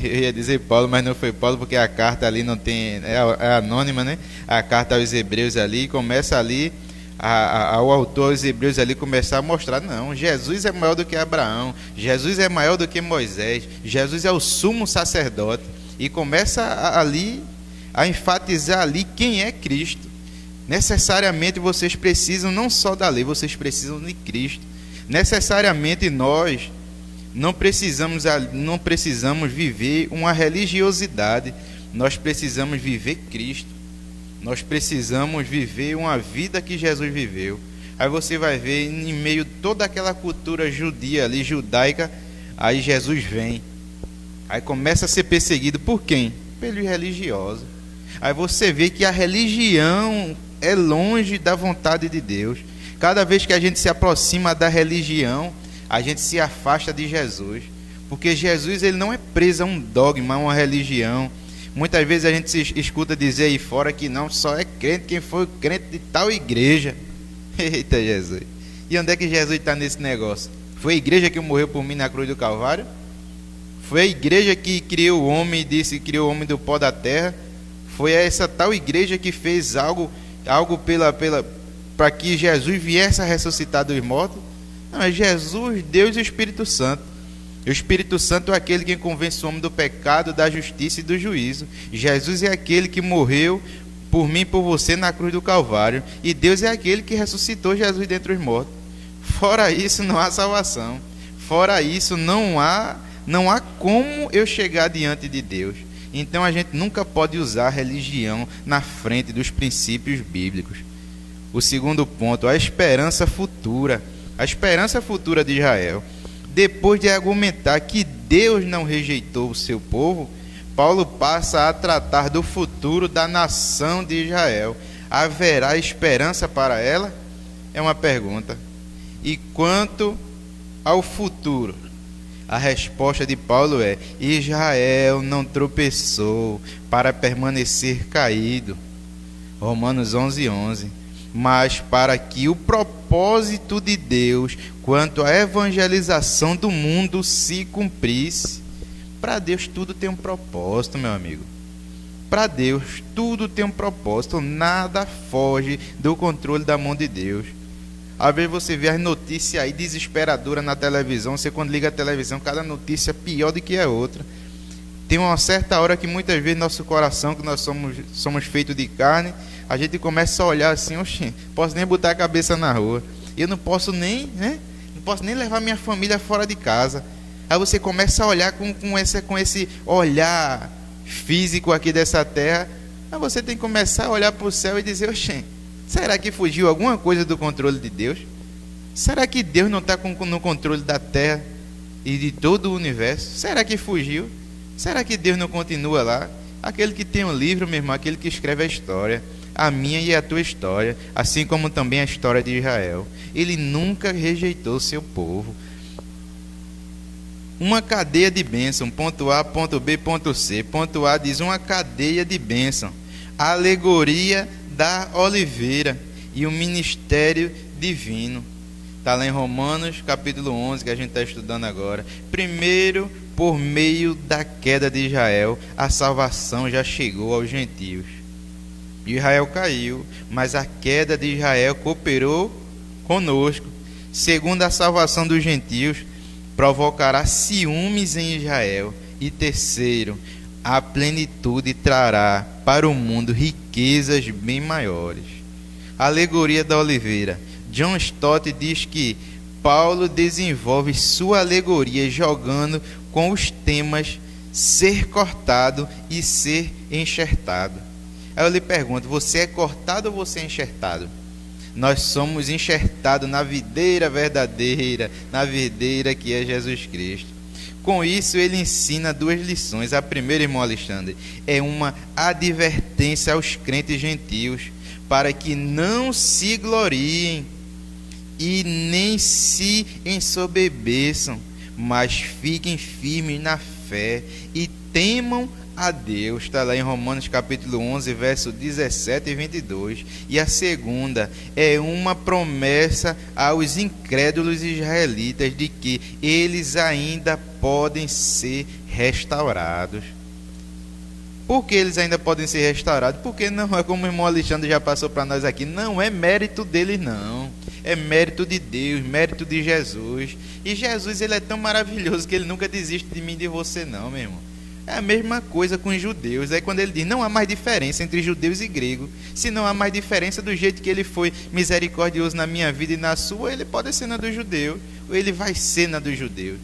eu ia dizer Paulo, mas não foi Paulo, porque a carta ali não tem, é anônima, né? A carta aos Hebreus ali, começa ali, o autor aos Hebreus ali começar a mostrar, não, Jesus é maior do que Abraão, Jesus é maior do que Moisés, Jesus é o sumo sacerdote, e começa ali a enfatizar ali quem é Cristo. Necessariamente vocês precisam não só da lei, vocês precisam de Cristo. Necessariamente nós não precisamos viver uma religiosidade, nós precisamos viver Cristo. Nós precisamos viver uma vida que Jesus viveu. Aí você vai ver, em meio a toda aquela cultura judia ali, judaica, aí Jesus vem. Aí começa a ser perseguido por quem? Pelos religiosos. Aí você vê que a religião é longe da vontade de Deus. Cada vez que a gente se aproxima da religião, a gente se afasta de Jesus. Porque Jesus, ele não é preso a um dogma, a uma religião. Muitas vezes a gente se escuta dizer aí fora que não, só é crente quem foi crente de tal igreja. Eita Jesus. E onde é que Jesus está nesse negócio? Foi a igreja que morreu por mim na cruz do Calvário? Foi a igreja que criou o homem e disse que criou o homem do pó da terra? Foi essa tal igreja que fez algo para que Jesus viesse a ressuscitar dos mortos? Não, é Jesus, Deus e o Espírito Santo. O Espírito Santo é aquele que convence o homem do pecado, da justiça e do juízo. Jesus é aquele que morreu por mim e por você na cruz do Calvário. E Deus é aquele que ressuscitou Jesus dentre os mortos. Fora isso, não há salvação. Fora isso, não há como eu chegar diante de Deus. Então a gente nunca pode usar a religião na frente dos princípios bíblicos. O segundo ponto, a esperança futura. A esperança futura de Israel. Depois de argumentar que Deus não rejeitou o seu povo, Paulo passa a tratar do futuro da nação de Israel. Haverá esperança para ela? É uma pergunta. E quanto ao futuro? A resposta de Paulo é: Israel não tropeçou para permanecer caído. Romanos 11:11. Mas para que o propósito de Deus quanto à evangelização do mundo se cumprisse. Para Deus tudo tem um propósito, meu amigo. Para Deus tudo tem um propósito, nada foge do controle da mão de Deus. Às vezes você vê as notícias aí desesperadoras na televisão, você quando liga a televisão, cada notícia é pior do que a outra. Tem uma certa hora que muitas vezes nosso coração, que nós somos feitos de carne, a gente começa a olhar assim, oxê, posso nem botar a cabeça na rua, eu não posso nem levar minha família fora de casa. Aí você começa a olhar com esse olhar físico aqui dessa terra. Aí você tem que começar a olhar para o céu e dizer: oxê, será que fugiu alguma coisa do controle de Deus? Será que Deus não está no controle da terra e de todo o universo? Será que fugiu? Será que Deus não continua lá? Aquele que tem um livro, meu irmão, aquele que escreve a história, a minha e a tua história, assim como também a história de Israel. Ele nunca rejeitou seu povo. Uma cadeia de bênção, ponto A, ponto B, ponto C. Ponto A diz uma cadeia de bênção, a alegoria da oliveira e o ministério divino. Está lá em Romanos capítulo 11, que a gente está estudando agora. Primeiro, por meio da queda de Israel, a salvação já chegou aos gentios. Israel caiu, mas a queda de Israel cooperou conosco. Segundo, a salvação dos gentios provocará ciúmes em Israel. E terceiro, a plenitude trará para o mundo riquezas bem maiores. Alegoria da oliveira. John Stott diz que Paulo desenvolve sua alegoria jogando com os temas ser cortado e ser enxertado. Aí eu lhe pergunto: você é cortado ou você é enxertado? Nós somos enxertados na videira verdadeira, na videira que é Jesus Cristo. Com isso, ele ensina duas lições. A primeira, irmão Alexandre, é uma advertência aos crentes gentios, para que não se gloriem e nem se ensoberbeçam, mas fiquem firmes na fé e temam a Deus. Está lá em Romanos capítulo 11, verso 17 e 22. E a segunda é uma promessa aos incrédulos israelitas de que eles ainda podem ser restaurados. Por que eles ainda podem ser restaurados? Porque não é como o irmão Alexandre já passou para nós aqui, não é mérito deles não, é mérito de Deus, mérito de Jesus. E Jesus, ele é tão maravilhoso que ele nunca desiste de mim e de você não, meu irmão. É a mesma coisa com os judeus. Aí quando ele diz: não há mais diferença entre judeus e gregos, se não há mais diferença, do jeito que ele foi misericordioso na minha vida e na sua, ele pode ser na do judeu, ou ele vai ser na do judeu.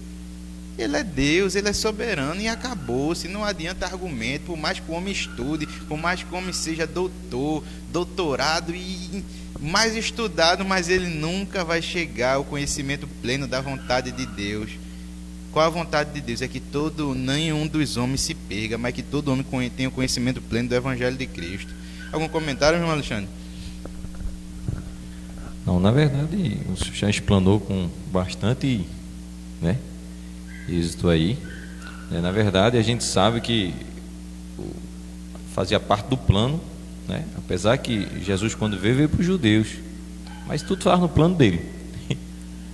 Ele é Deus, ele é soberano e acabou-se. Não adianta argumento, por mais que o homem estude, por mais que o homem seja doutorado e mais estudado, mas ele nunca vai chegar ao conhecimento pleno da vontade de Deus. Qual a vontade de Deus? É que nenhum dos homens se perca, mas que todo homem tenha o conhecimento pleno do Evangelho de Cristo. Algum comentário, irmão Alexandre? Não, na verdade, o senhor já explanou com bastante, êxito aí. Na verdade, a gente sabe que fazia parte do plano, apesar que Jesus, quando veio para os judeus, mas tudo faz no plano dele.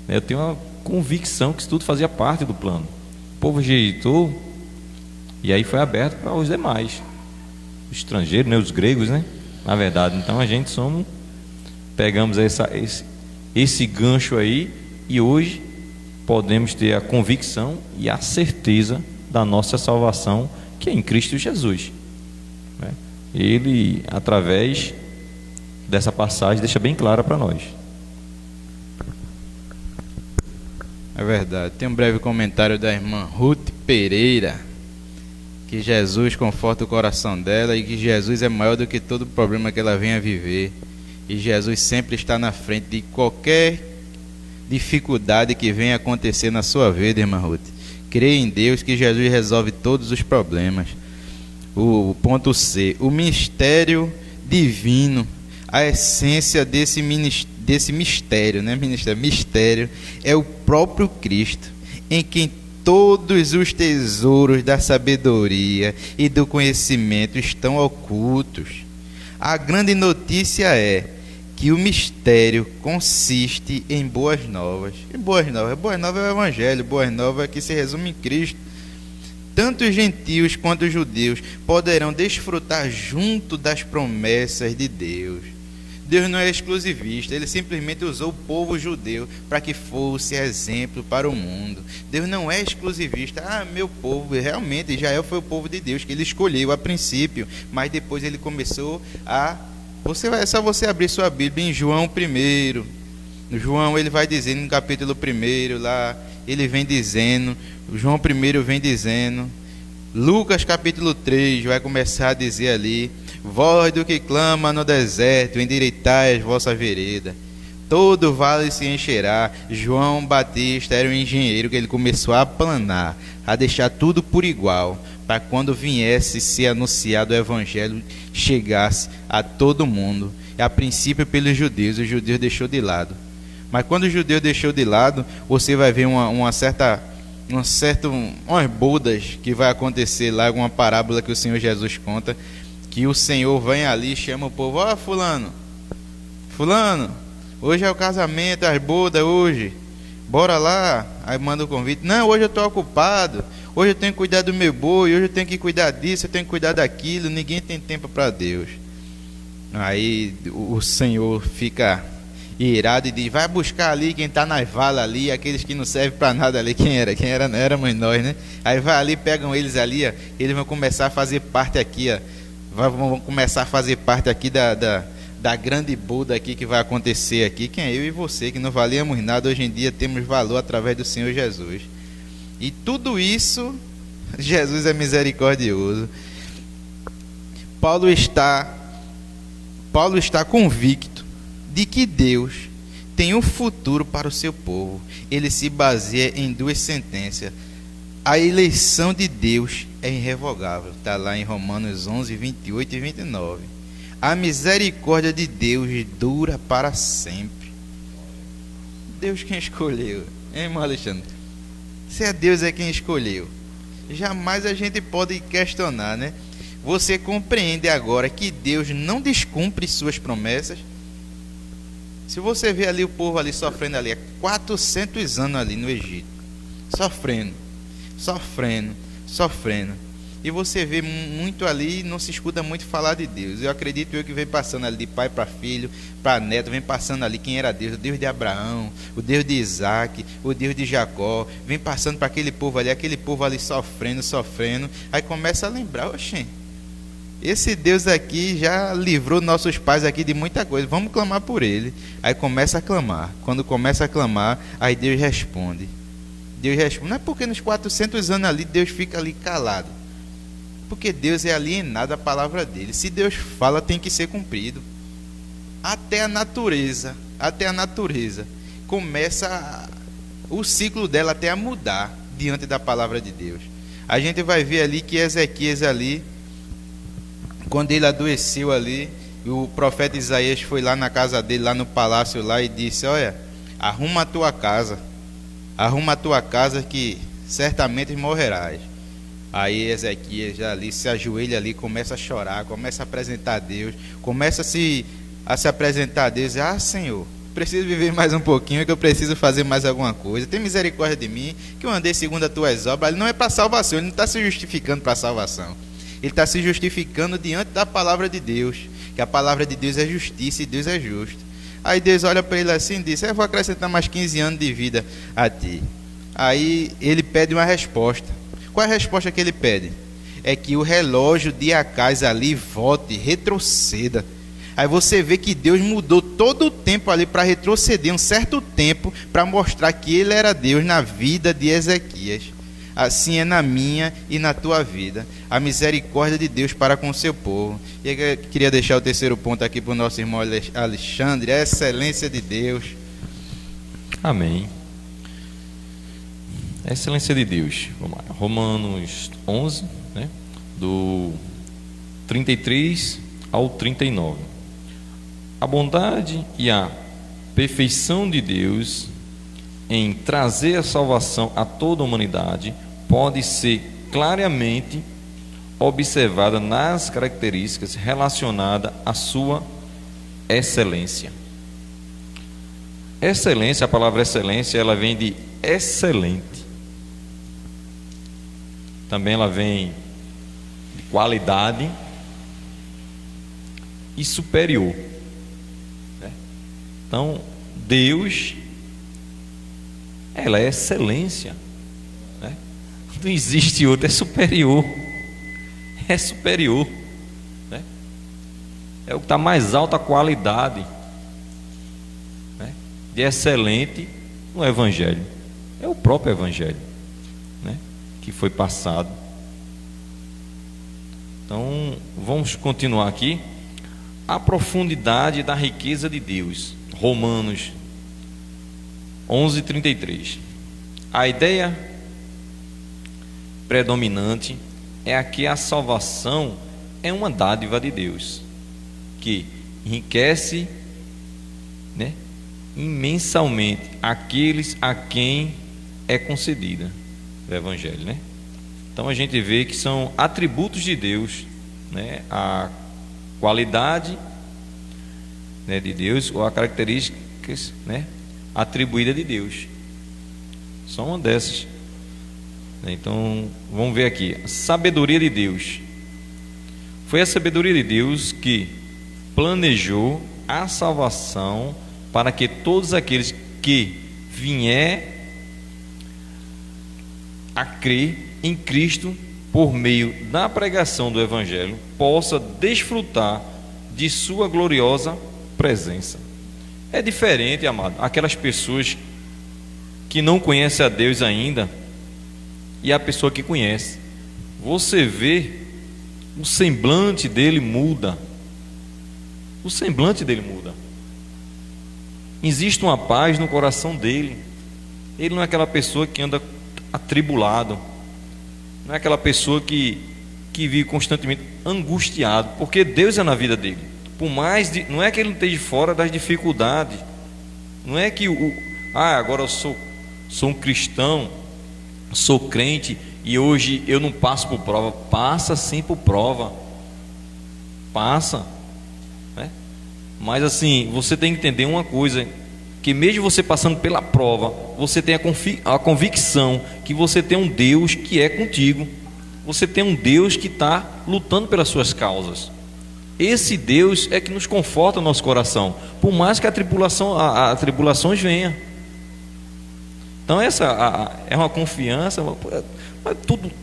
Eu tenho uma convicção que isso tudo fazia parte do plano. O povo rejeitou e aí foi aberto para os demais, os estrangeiros, os gregos, na verdade. Então a gente pegamos esse gancho aí e hoje podemos ter a convicção e a certeza da nossa salvação, que é em Cristo Jesus. Ele, através dessa passagem, deixa bem clara para nós. É verdade. Tem um breve comentário da irmã Ruth Pereira, que Jesus conforta o coração dela e que Jesus é maior do que todo problema que ela venha viver, e Jesus sempre está na frente de qualquer dificuldade que venha acontecer na sua vida, irmã Ruth. Creia em Deus que Jesus resolve todos os problemas. O ponto C, o ministério divino, a essência desse mistério, mistério é o próprio Cristo, em quem todos os tesouros da sabedoria e do conhecimento estão ocultos. A grande notícia é que o mistério consiste em boas novas. E boas novas é o Evangelho, boas novas é que se resume em Cristo. Tanto os gentios quanto os judeus poderão desfrutar junto das promessas de Deus. Deus não é exclusivista, ele simplesmente usou o povo judeu para que fosse exemplo para o mundo. Deus não é exclusivista. Meu povo, realmente Israel foi o povo de Deus que ele escolheu a princípio, mas depois ele começou a... É só você abrir sua Bíblia em João 1. João, ele vai dizer no capítulo 1 lá, ele vem dizendo, João 1 vem dizendo, Lucas capítulo 3 vai começar a dizer ali: voz do que clama no deserto, endireitai as vossas veredas, todo vale se encherá. João Batista era um engenheiro que ele começou a planar, a deixar tudo por igual, para quando viesse ser anunciado o evangelho, chegasse a todo mundo. A princípio pelos judeus, os judeus deixou de lado. Mas quando o judeu deixou de lado, você vai ver umas bodas que vai acontecer lá, alguma parábola que o Senhor Jesus conta, que o Senhor vem ali e chama o povo: ó, fulano, hoje é o casamento, as bodas hoje, bora lá. Aí manda o convite: não, hoje eu estou ocupado, hoje eu tenho que cuidar do meu boi, hoje eu tenho que cuidar disso, eu tenho que cuidar daquilo, ninguém tem tempo para Deus. Aí o Senhor fica irado e diz: vai buscar ali quem está nas valas ali, aqueles que não servem para nada ali. Quem era? Éramos nós, né? Aí vai ali, pegam eles ali, ó, eles vão começar a fazer parte aqui, ó, vão começar a fazer parte aqui da grande boda aqui que vai acontecer aqui. Quem é? Eu e você, que não valíamos nada, hoje em dia temos valor através do Senhor Jesus. E tudo isso, Jesus é misericordioso. Paulo está convicto de que Deus tem um futuro para o seu povo. Ele se baseia em duas sentenças: a eleição de Deus é irrevogável, está lá em Romanos 11, 28 e 29. A misericórdia de Deus dura para sempre. Deus quem escolheu, hein, irmão Alexandre? Se é Deus é quem escolheu, jamais a gente pode questionar, né? Você compreende agora que Deus não descumpre suas promessas? Se você vê ali o povo ali sofrendo ali há 400 anos ali no Egito, sofrendo, e você vê muito ali, não se escuta muito falar de Deus. Eu acredito que vem passando ali de pai para filho, para neto, vem passando ali quem era Deus: o Deus de Abraão, o Deus de Isaac, o Deus de Jacó, vem passando para aquele povo ali sofrendo, aí começa a lembrar: oxê, esse Deus aqui já livrou nossos pais aqui de muita coisa, vamos clamar por ele. Aí começa a clamar. Quando começa a clamar, aí Deus responde. Não é porque nos 400 anos ali Deus fica ali calado, porque Deus é alienado à palavra dele. Se Deus fala, tem que ser cumprido. Até a natureza começa o ciclo dela até a mudar diante da palavra de Deus. A gente vai ver ali que Ezequias ali, quando ele adoeceu ali, o profeta Isaías foi lá na casa dele, lá no palácio lá, e disse: olha, arruma a tua casa que certamente morrerás. Aí Ezequias já ali se ajoelha ali, começa a chorar, começa a apresentar a Deus, começa a se apresentar a Deus: ah, Senhor, preciso viver mais um pouquinho, que eu preciso fazer mais alguma coisa, tem misericórdia de mim, que eu andei segundo as tuas obras. Ele não é para salvação, ele não está se justificando para salvação, ele está se justificando diante da palavra de Deus, que a palavra de Deus é justiça e Deus é justo. Aí Deus olha para ele assim e diz: eu vou acrescentar mais 15 anos de vida a ti. Aí ele pede uma resposta. Qual é a resposta que ele pede? É que o relógio de Acais ali volte, retroceda. Aí você vê que Deus mudou todo o tempo ali para retroceder um certo tempo, para mostrar que ele era Deus na vida de Ezequias. Assim é na minha e na tua vida, a misericórdia de Deus para com o seu povo. E eu queria deixar o terceiro ponto aqui para o nosso irmão Alexandre: a excelência de Deus. Amém. A excelência de Deus. Vamos lá. Romanos 11, né, do 33 ao 39. A bondade e a perfeição de Deus em trazer a salvação a toda a humanidade pode ser claramente observada nas características relacionadas à sua excelência. Excelência, a palavra excelência, ela vem de excelente. Também ela vem de qualidade e superior. Então, Deus, ela é excelência, né? Não existe outra, é superior, né? É o que está mais alta a qualidade, né, de excelente no Evangelho. É o próprio Evangelho, né, que foi passado. Então, vamos continuar aqui. A profundidade da riqueza de Deus. Romanos 11:33. A ideia predominante é a que a salvação é uma dádiva de Deus, que enriquece, né, imensamente aqueles a quem é concedida o Evangelho, né? Então a gente vê que são atributos de Deus, né, a qualidade, né, de Deus, ou a características, né, atribuída de Deus. Só uma dessas. Então vamos ver aqui: a sabedoria de Deus. Foi a sabedoria de Deus que planejou a salvação para que todos aqueles que vier a crer em Cristo por meio da pregação do Evangelho possa desfrutar de sua gloriosa presença. É diferente, amado, aquelas pessoas que não conhecem a Deus ainda e a pessoa que conhece. Você vê, o semblante dele muda. O semblante dele muda. Existe uma paz no coração dele. Ele não é aquela pessoa que anda atribulado, não é aquela pessoa que vive constantemente angustiado, porque Deus é na vida dele. Por mais não é que ele não esteja fora das dificuldades, não é que agora eu sou um cristão, sou crente e hoje eu não passo por prova. Passa sim por prova, passa, né? Mas assim, você tem que entender uma coisa, que mesmo você passando pela prova, você tem a convicção que você tem um Deus que é contigo. Você tem um Deus que está lutando pelas suas causas. Esse Deus é que nos conforta o nosso coração, por mais que a tribulações venham. Então essa é uma confiança.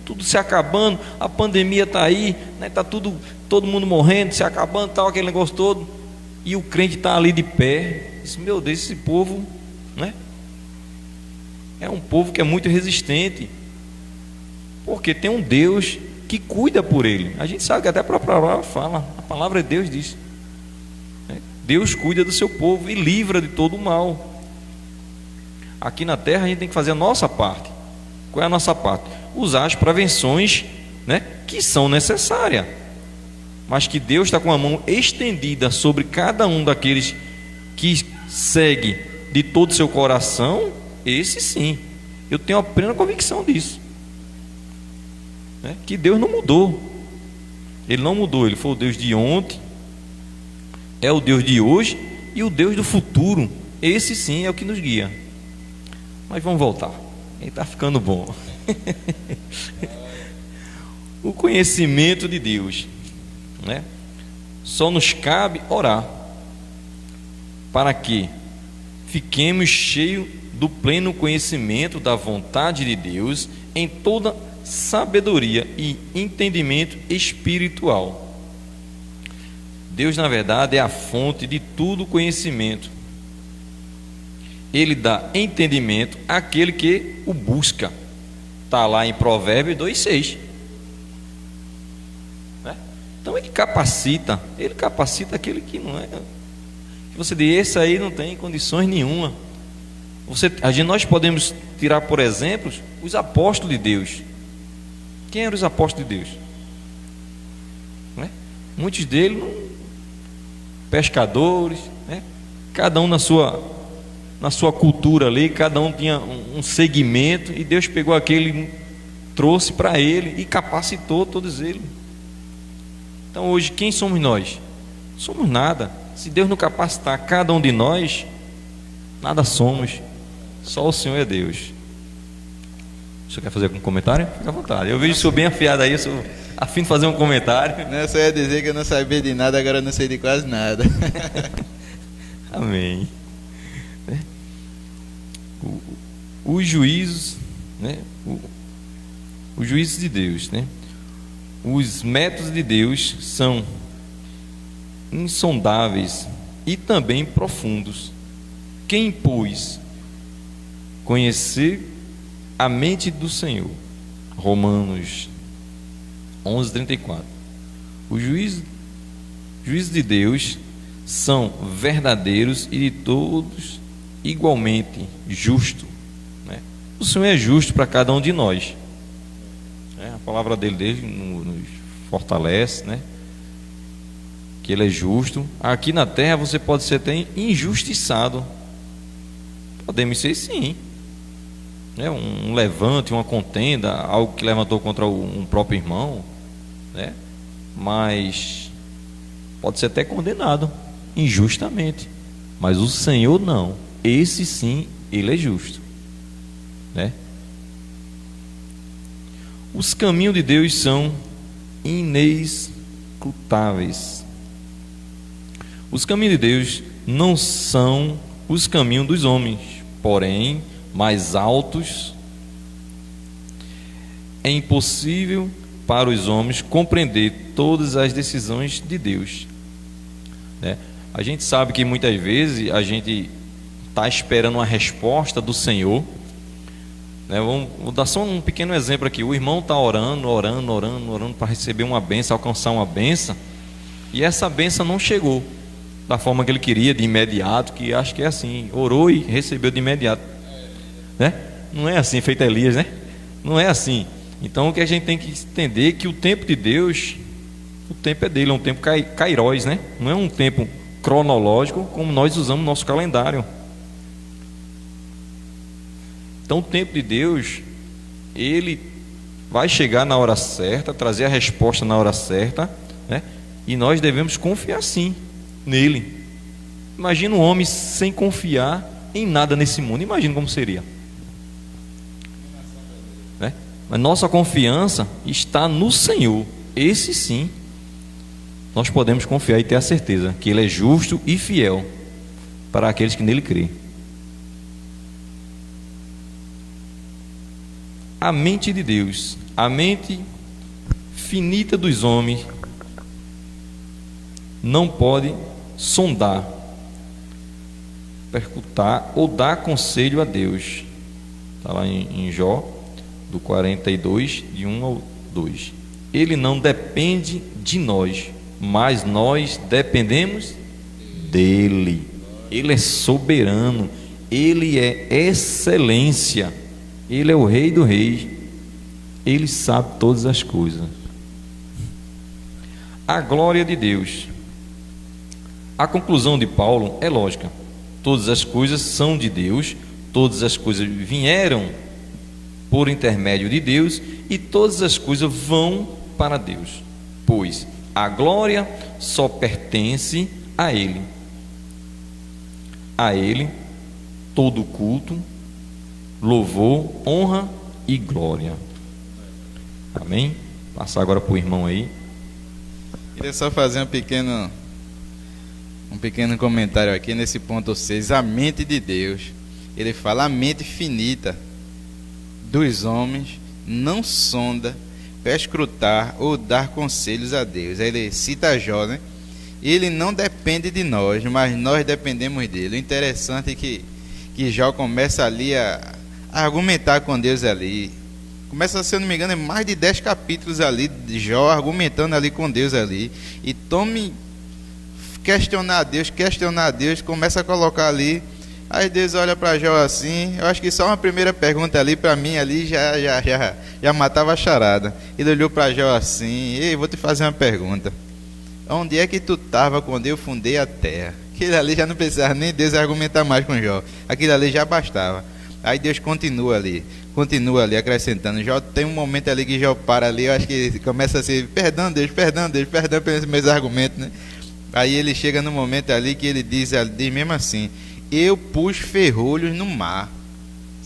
Tudo se acabando, a pandemia está aí, né, está todo mundo morrendo, se acabando, tal, aquele negócio todo, e o crente está ali de pé. Diz, meu Deus, esse povo, né, é um povo que é muito resistente, porque tem um Deus que cuida por ele. A gente sabe que até a própria palavra fala, a palavra de Deus diz, né? Deus cuida do seu povo e livra de todo o mal. Aqui na terra a gente tem que fazer a nossa parte. Qual é a nossa parte? Usar as prevenções, né, que são necessárias, mas que Deus está com a mão estendida sobre cada um daqueles que segue de todo o seu coração. Esse sim, eu tenho a plena convicção disso, né? Que Deus não mudou. Ele não mudou, ele foi o Deus de ontem, é o Deus de hoje e o Deus do futuro. Esse sim é o que nos guia. Mas vamos voltar, ele está ficando bom. O conhecimento de Deus, né? Só nos cabe orar para que fiquemos cheios do pleno conhecimento da vontade de Deus em toda sabedoria e entendimento espiritual. Deus, na verdade, é a fonte de todo conhecimento. Ele dá entendimento àquele que o busca. Está lá em Provérbios 2:6. Então ele capacita aquele que não é. Que você diz, esse aí não tem condições nenhuma. Nós podemos tirar por exemplo os apóstolos de Deus. Quem eram os apóstolos de Deus? Né? Muitos deles pescadores, né? Cada um na sua cultura ali, cada um tinha um segmento, e Deus pegou aquele, trouxe para ele e capacitou todos eles. Então hoje quem somos nós? Somos nada. Se Deus não capacitar cada um de nós, nada somos. Só o Senhor é Deus. Você quer fazer algum comentário? Fica à vontade. Eu vejo que sou bem afiado aí, eu sou a fim de fazer um comentário. Não, eu só ia dizer que eu não sabia de nada, agora eu não sei de quase nada. Amém. Os juízos, né? Os juízos de Deus, né? Os métodos de Deus são insondáveis e também profundos. Quem, pois, conhecer a mente do Senhor. Romanos 11:34. Os juízos de Deus são verdadeiros e de todos igualmente justos, né? O Senhor é justo para cada um de nós, né? A palavra dele nos fortalece, né? Que ele é justo. Aqui na terra você pode ser até injustiçado. Podemos ser, sim, né? Um levante, uma contenda, algo que levantou contra um próprio irmão, né? Mas pode ser até condenado injustamente. Mas o Senhor não. Esse sim, ele é justo, né? Os caminhos de Deus são inescrutáveis. Os caminhos de Deus não são os caminhos dos homens, porém mais altos. É impossível para os homens compreender todas as decisões de Deus, né? A gente sabe que muitas vezes a gente está esperando uma resposta do Senhor, né? Vou dar só um pequeno exemplo aqui. O irmão está orando para receber uma bênção, alcançar uma bênção, e essa bênção não chegou da forma que ele queria, de imediato, que acho que é assim, orou e recebeu de imediato, né? Não é assim, feito Elias, né? Não é assim. Então o que a gente tem que entender é que o tempo de Deus, o tempo é dele, é um tempo kairos, né? Não é um tempo cronológico como nós usamos no nosso calendário. Então o tempo de Deus, ele vai chegar na hora certa, trazer a resposta na hora certa, né? E nós devemos confiar sim nele. Imagina um homem sem confiar em nada nesse mundo. Imagina como seria, né? Mas nossa confiança está no Senhor. Esse sim nós podemos confiar e ter a certeza que ele é justo e fiel para aqueles que nele creem. A mente de Deus, a mente finita dos homens, não pode sondar, percutar ou dar conselho a Deus. Está lá em Jó, do 42, de 1 ao 2. Ele não depende de nós, mas nós dependemos dele. Ele é soberano, ele é excelência, ele é o Rei do Reis, ele sabe todas as coisas. A glória de Deus. A conclusão de Paulo é lógica. Todas as coisas são de Deus, todas as coisas vieram por intermédio de Deus e todas as coisas vão para Deus, pois a glória só pertence a Ele. A Ele todo culto, louvor, honra e glória. Amém? Passar agora para o irmão aí. Queria só fazer um pequeno comentário aqui nesse ponto 6. A mente de Deus, ele fala, a mente finita dos homens não sonda, perscrutar ou dar conselhos a Deus. Aí ele cita Jó, né? Ele não depende de nós, mas nós dependemos dele. O interessante é que Jó começa ali a argumentar com Deus ali. Começa, se eu não me engano, é mais de 10 capítulos ali de Jó argumentando ali com Deus ali. E questionar a Deus, começa a colocar ali. Aí Deus olha para Jó assim. Eu acho que só uma primeira pergunta ali para mim ali já matava a charada. Ele olhou para Jó assim: ei, vou te fazer uma pergunta. Onde é que tu estava quando eu fundei a terra? Aquilo ali já não precisava nem Deus argumentar mais com Jó. Aquilo ali já bastava. Aí Deus continua ali acrescentando. Jó tem um momento ali que Jó para ali. Eu acho que começa a ser: perdão Deus pelos meus argumentos, né? Aí ele chega no momento ali que ele diz mesmo assim: eu pus ferrolhos no mar,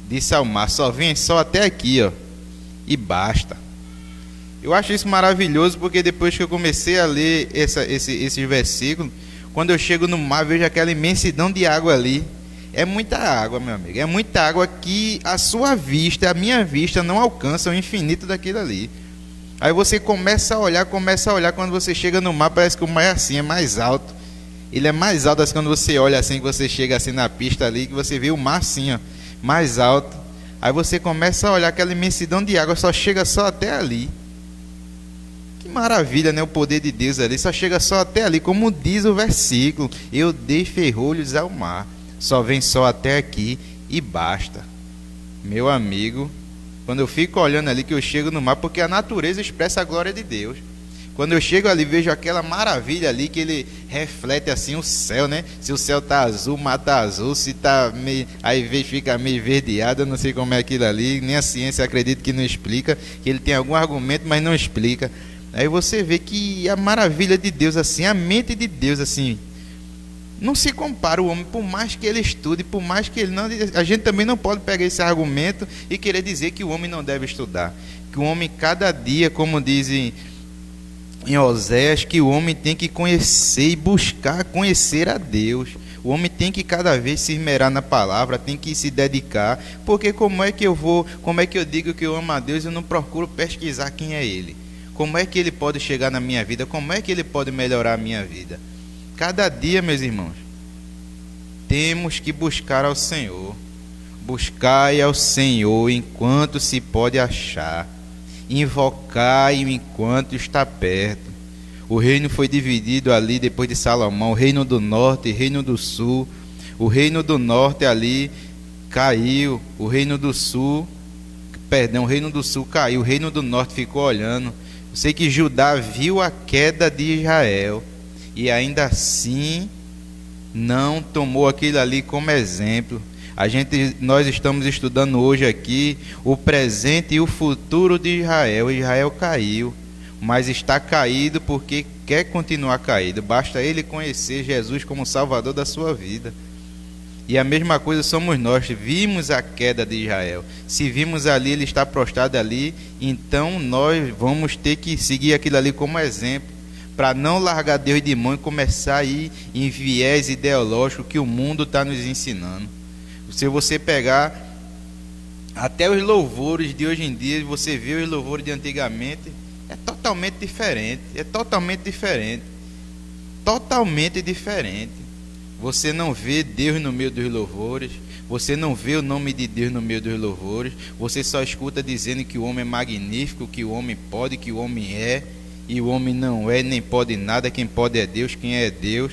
disse ao mar, só vem só até aqui, ó, e basta. Eu acho isso maravilhoso, porque depois que eu comecei a ler esses versículos, quando eu chego no mar, vejo aquela imensidão de água ali. É muita água, meu amigo, é muita água que a sua vista, a minha vista não alcança o infinito daquilo ali. Aí você começa a olhar, quando você chega no mar, parece que o mar é assim, é mais alto. Ele é mais alto, assim, quando você olha assim, que você chega assim na pista ali, que você vê o mar assim, ó, mais alto. Aí você começa a olhar aquela imensidão de água, só chega só até ali. Que maravilha, né? O poder de Deus ali, só chega só até ali, como diz o versículo: eu dei ferrolhos ao mar, só vem só até aqui e basta. Meu amigo, quando eu fico olhando ali que eu chego no mar, porque a natureza expressa a glória de Deus. Quando eu chego ali, vejo aquela maravilha ali, que ele reflete assim o céu, né? Se o céu tá azul, o mar tá azul, se tá meio, aí fica meio verdeado, eu não sei como é aquilo ali, nem a ciência acredita que não explica, que ele tem algum argumento, mas não explica. Aí você vê que a maravilha de Deus assim, a mente de Deus assim, não se compara o homem, por mais que ele estude, por mais que ele não... A gente também não pode pegar esse argumento e querer dizer que o homem não deve estudar. Que o homem, cada dia, como dizem em Oséias, que o homem tem que conhecer e buscar conhecer a Deus. O homem tem que cada vez se esmerar na palavra, tem que se dedicar. Porque como é que eu digo que eu amo a Deus e eu não procuro pesquisar quem é Ele? Como é que Ele pode chegar na minha vida? Como é que Ele pode melhorar a minha vida? Cada dia, meus irmãos, temos que buscar ao Senhor. Buscai ao Senhor enquanto se pode achar. Invocai-o enquanto está perto. O reino foi dividido ali depois de Salomão, o reino do norte e o reino do sul. O reino do norte ali caiu, o reino do sul caiu, o reino do norte ficou olhando. Eu sei que Judá viu a queda de Israel e ainda assim não tomou aquilo ali como exemplo. Nós estamos estudando hoje aqui o presente e o futuro de Israel. Israel caiu, mas está caído porque quer continuar caído. Basta ele conhecer Jesus como Salvador da sua vida. E a mesma coisa somos nós. Vimos a queda de Israel. Se vimos ali, ele está prostrado ali, então nós vamos ter que seguir aquilo ali como exemplo, para não largar Deus de mão e começar a ir em viés ideológico que o mundo está nos ensinando. Se você pegar até os louvores de hoje em dia, você vê os louvores de antigamente, é totalmente diferente. Totalmente diferente. Você não vê Deus no meio dos louvores, você não vê o nome de Deus no meio dos louvores, você só escuta dizendo que o homem é magnífico, que o homem pode, que o homem é, e o homem não é, nem pode nada. Quem pode é Deus, quem é Deus.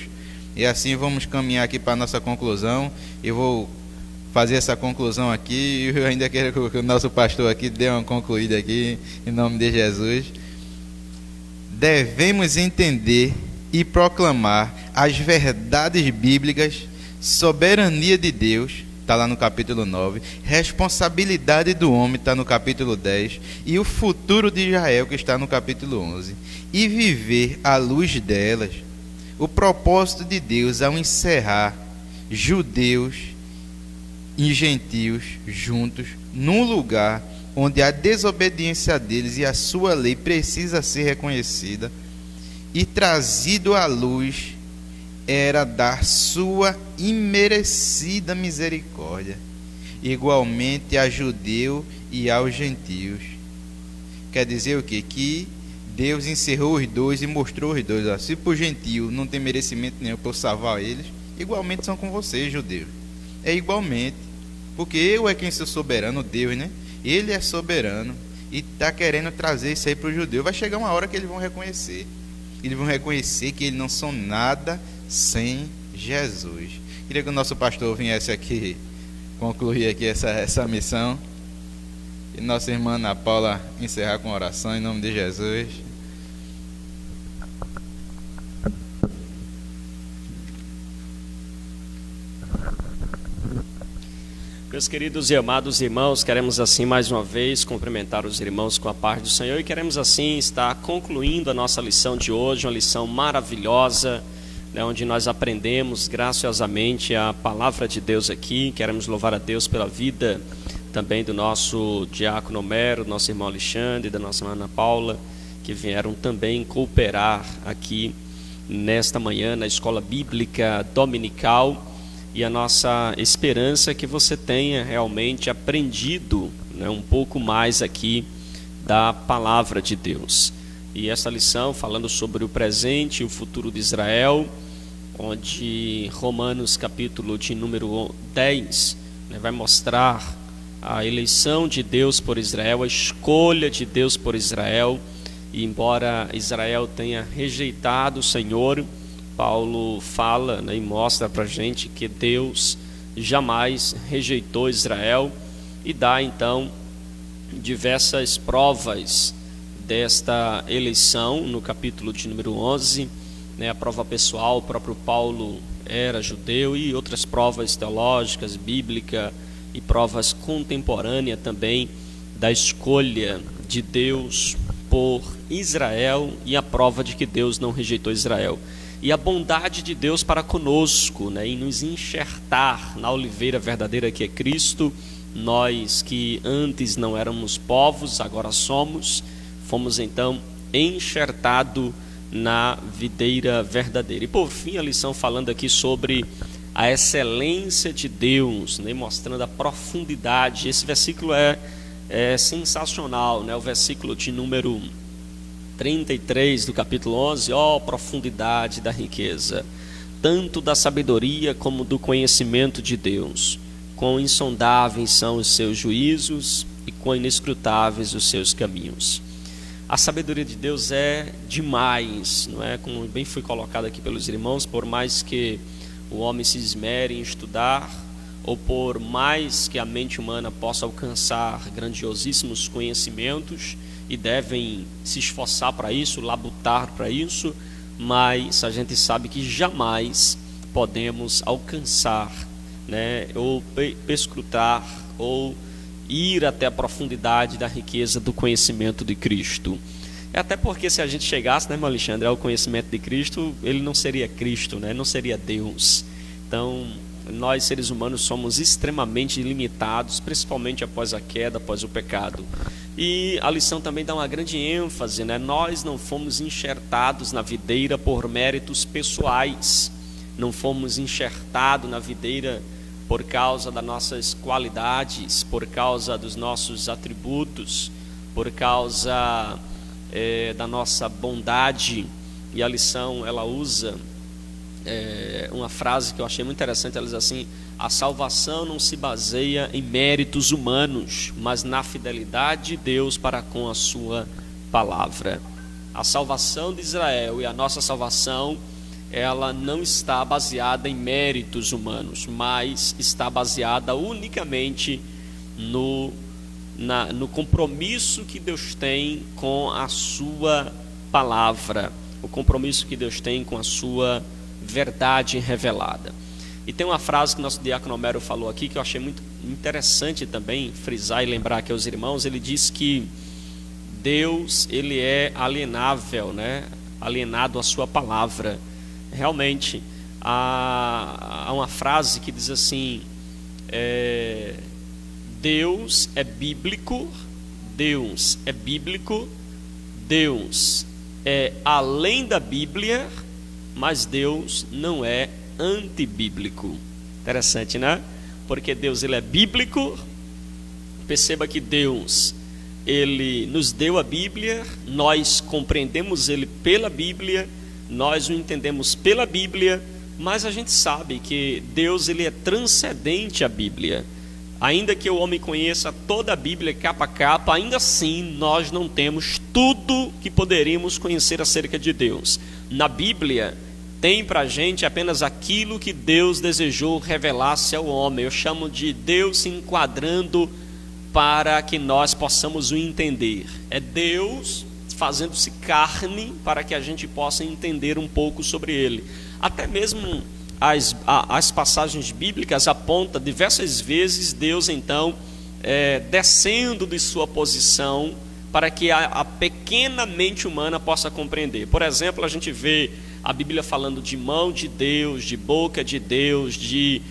E assim vamos caminhar aqui para a nossa conclusão. Eu vou fazer essa conclusão aqui, eu ainda quero que o nosso pastor aqui dê uma concluída aqui, em nome de Jesus. Devemos entender e proclamar as verdades bíblicas, soberania de Deus, está lá no capítulo 9, responsabilidade do homem, está no capítulo 10, e o futuro de Israel, que está no capítulo 11, e viver à luz delas. O propósito de Deus ao encerrar judeus e gentios juntos num lugar onde a desobediência deles e a sua lei precisa ser reconhecida e trazido à luz, era dar sua imerecida misericórdia igualmente a judeu e aos gentios. Quer dizer o quê? Que Deus encerrou os dois e mostrou os dois. Se por gentio não tem merecimento nenhum para salvar eles, igualmente são com vocês, judeus. É igualmente, porque eu é quem sou soberano, Deus, né? Ele é soberano e está querendo trazer isso aí para o judeu. Vai chegar uma hora que eles vão reconhecer. Eles vão reconhecer que eles não são nada sem Jesus. Queria que o nosso pastor viesse aqui concluir aqui essa missão. E nossa irmã Ana Paula encerrar com oração em nome de Jesus. Meus queridos e amados irmãos, queremos assim mais uma vez cumprimentar os irmãos com a paz do Senhor e queremos assim estar concluindo a nossa lição de hoje, uma lição maravilhosa, né, onde nós aprendemos graciosamente a palavra de Deus aqui. Queremos louvar a Deus pela vida também do nosso diácono Homero, do nosso irmão Alexandre, da nossa irmã Ana Paula, que vieram também cooperar aqui nesta manhã na escola bíblica dominical. E a nossa esperança é que você tenha realmente aprendido, né, um pouco mais aqui da palavra de Deus. E essa lição falando sobre o presente e o futuro de Israel, onde Romanos capítulo de número 10, né, vai mostrar a eleição de Deus por Israel, a escolha de Deus por Israel. E embora Israel tenha rejeitado o Senhor, Paulo fala, né, e mostra para a gente que Deus jamais rejeitou Israel, e dá então diversas provas desta eleição no capítulo de número 11, né, a prova pessoal. O próprio Paulo era judeu, e outras provas teológicas, bíblica, e provas contemporâneas também da escolha de Deus por Israel, e a prova de que Deus não rejeitou Israel. E a bondade de Deus para conosco, né, em nos enxertar na oliveira verdadeira que é Cristo. Nós que antes não éramos povos, agora fomos então enxertados na videira verdadeira. E por fim, a lição falando aqui sobre a excelência de Deus, né, mostrando a profundidade. Esse versículo é sensacional, né? O versículo de número 33 do capítulo 11, profundidade da riqueza, tanto da sabedoria como do conhecimento de Deus. Quão insondáveis são os seus juízos e quão inescrutáveis os seus caminhos. A sabedoria de Deus é demais, não é? Como bem foi colocado aqui pelos irmãos, por mais que o homem se esmere em estudar, ou por mais que a mente humana possa alcançar grandiosíssimos conhecimentos, e devem se esforçar para isso, labutar para isso, mas a gente sabe que jamais podemos alcançar, né, ou perscrutar, ou ir até a profundidade da riqueza do conhecimento de Cristo. Até porque se a gente chegasse, né, meu Alexandre, ao conhecimento de Cristo, ele não seria Cristo, né, não seria Deus. Então, nós seres humanos somos extremamente limitados, principalmente após a queda, após o pecado. E a lição também dá uma grande ênfase, né? Nós não fomos enxertados na videira por méritos pessoais, não fomos enxertados na videira por causa das nossas qualidades, por causa dos nossos atributos, por causa da nossa bondade. E a lição, ela usa uma frase que eu achei muito interessante. Ela diz assim: a salvação não se baseia em méritos humanos, mas na fidelidade de Deus para com a sua palavra. A salvação de Israel e a nossa salvação, ela não está baseada em méritos humanos, mas está baseada unicamente no compromisso que Deus tem com a sua palavra, o compromisso que Deus tem com a sua verdade revelada. E tem uma frase que nosso diácono Homero falou aqui, que eu achei muito interessante também frisar e lembrar aqui aos irmãos. Ele diz que Deus, ele é alienável, né? Alienado à sua palavra. Realmente, há uma frase que diz assim: Deus é bíblico, Deus é bíblico, Deus é além da Bíblia, mas Deus não é antibíblico. Interessante, né? Porque Deus, ele é bíblico. Perceba que Deus, ele nos deu a Bíblia, nós compreendemos ele pela Bíblia, nós o entendemos pela Bíblia, mas a gente sabe que Deus, ele é transcendente à Bíblia. Ainda que o homem conheça toda a Bíblia capa a capa, ainda assim nós não temos tudo que poderíamos conhecer acerca de Deus. Na Bíblia tem para a gente apenas aquilo que Deus desejou revelar-se ao homem. Eu chamo de Deus se enquadrando para que nós possamos o entender. É Deus fazendo-se carne para que a gente possa entender um pouco sobre ele. Até mesmo as passagens bíblicas apontam diversas vezes Deus então descendo de sua posição para que a pequena mente humana possa compreender. Por exemplo, a gente vê a Bíblia falando de mão de Deus, de boca de Deus, de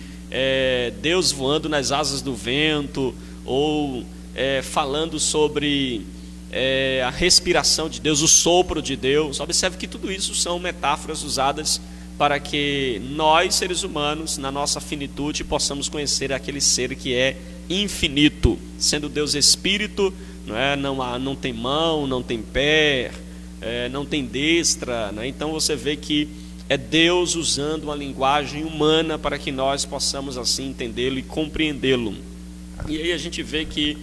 Deus voando nas asas do vento, ou falando sobre a respiração de Deus, o sopro de Deus. Observe que tudo isso são metáforas usadas para que nós, seres humanos, na nossa finitude, possamos conhecer aquele ser que é infinito, sendo Deus Espírito, não tem mão, não tem pé, não tem destra, né? Então você vê que é Deus usando uma linguagem humana para que nós possamos assim entendê-lo e compreendê-lo. E aí a gente vê que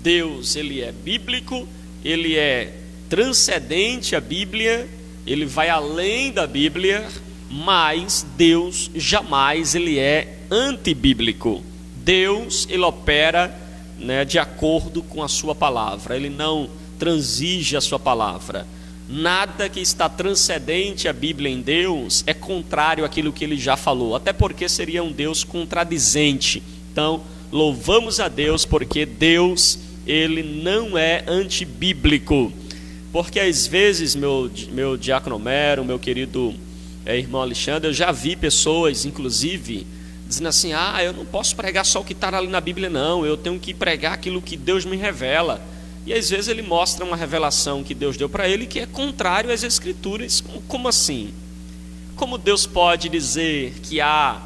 Deus, ele é bíblico, ele é transcendente à Bíblia, ele vai além da Bíblia, mas Deus jamais ele é antibíblico. Deus, ele opera, né, de acordo com a sua palavra, ele não transige a sua palavra. Nada que está transcendente à Bíblia em Deus é contrário àquilo que ele já falou, até porque seria um Deus contradizente. Então, louvamos a Deus porque Deus, ele não é antibíblico. Porque às vezes, meu diácono Homero, meu querido irmão Alexandre, eu já vi pessoas, inclusive, dizendo assim: eu não posso pregar só o que está ali na Bíblia, não, eu tenho que pregar aquilo que Deus me revela. E às vezes ele mostra uma revelação que Deus deu para ele que é contrário às Escrituras. Como assim? Como Deus pode dizer que A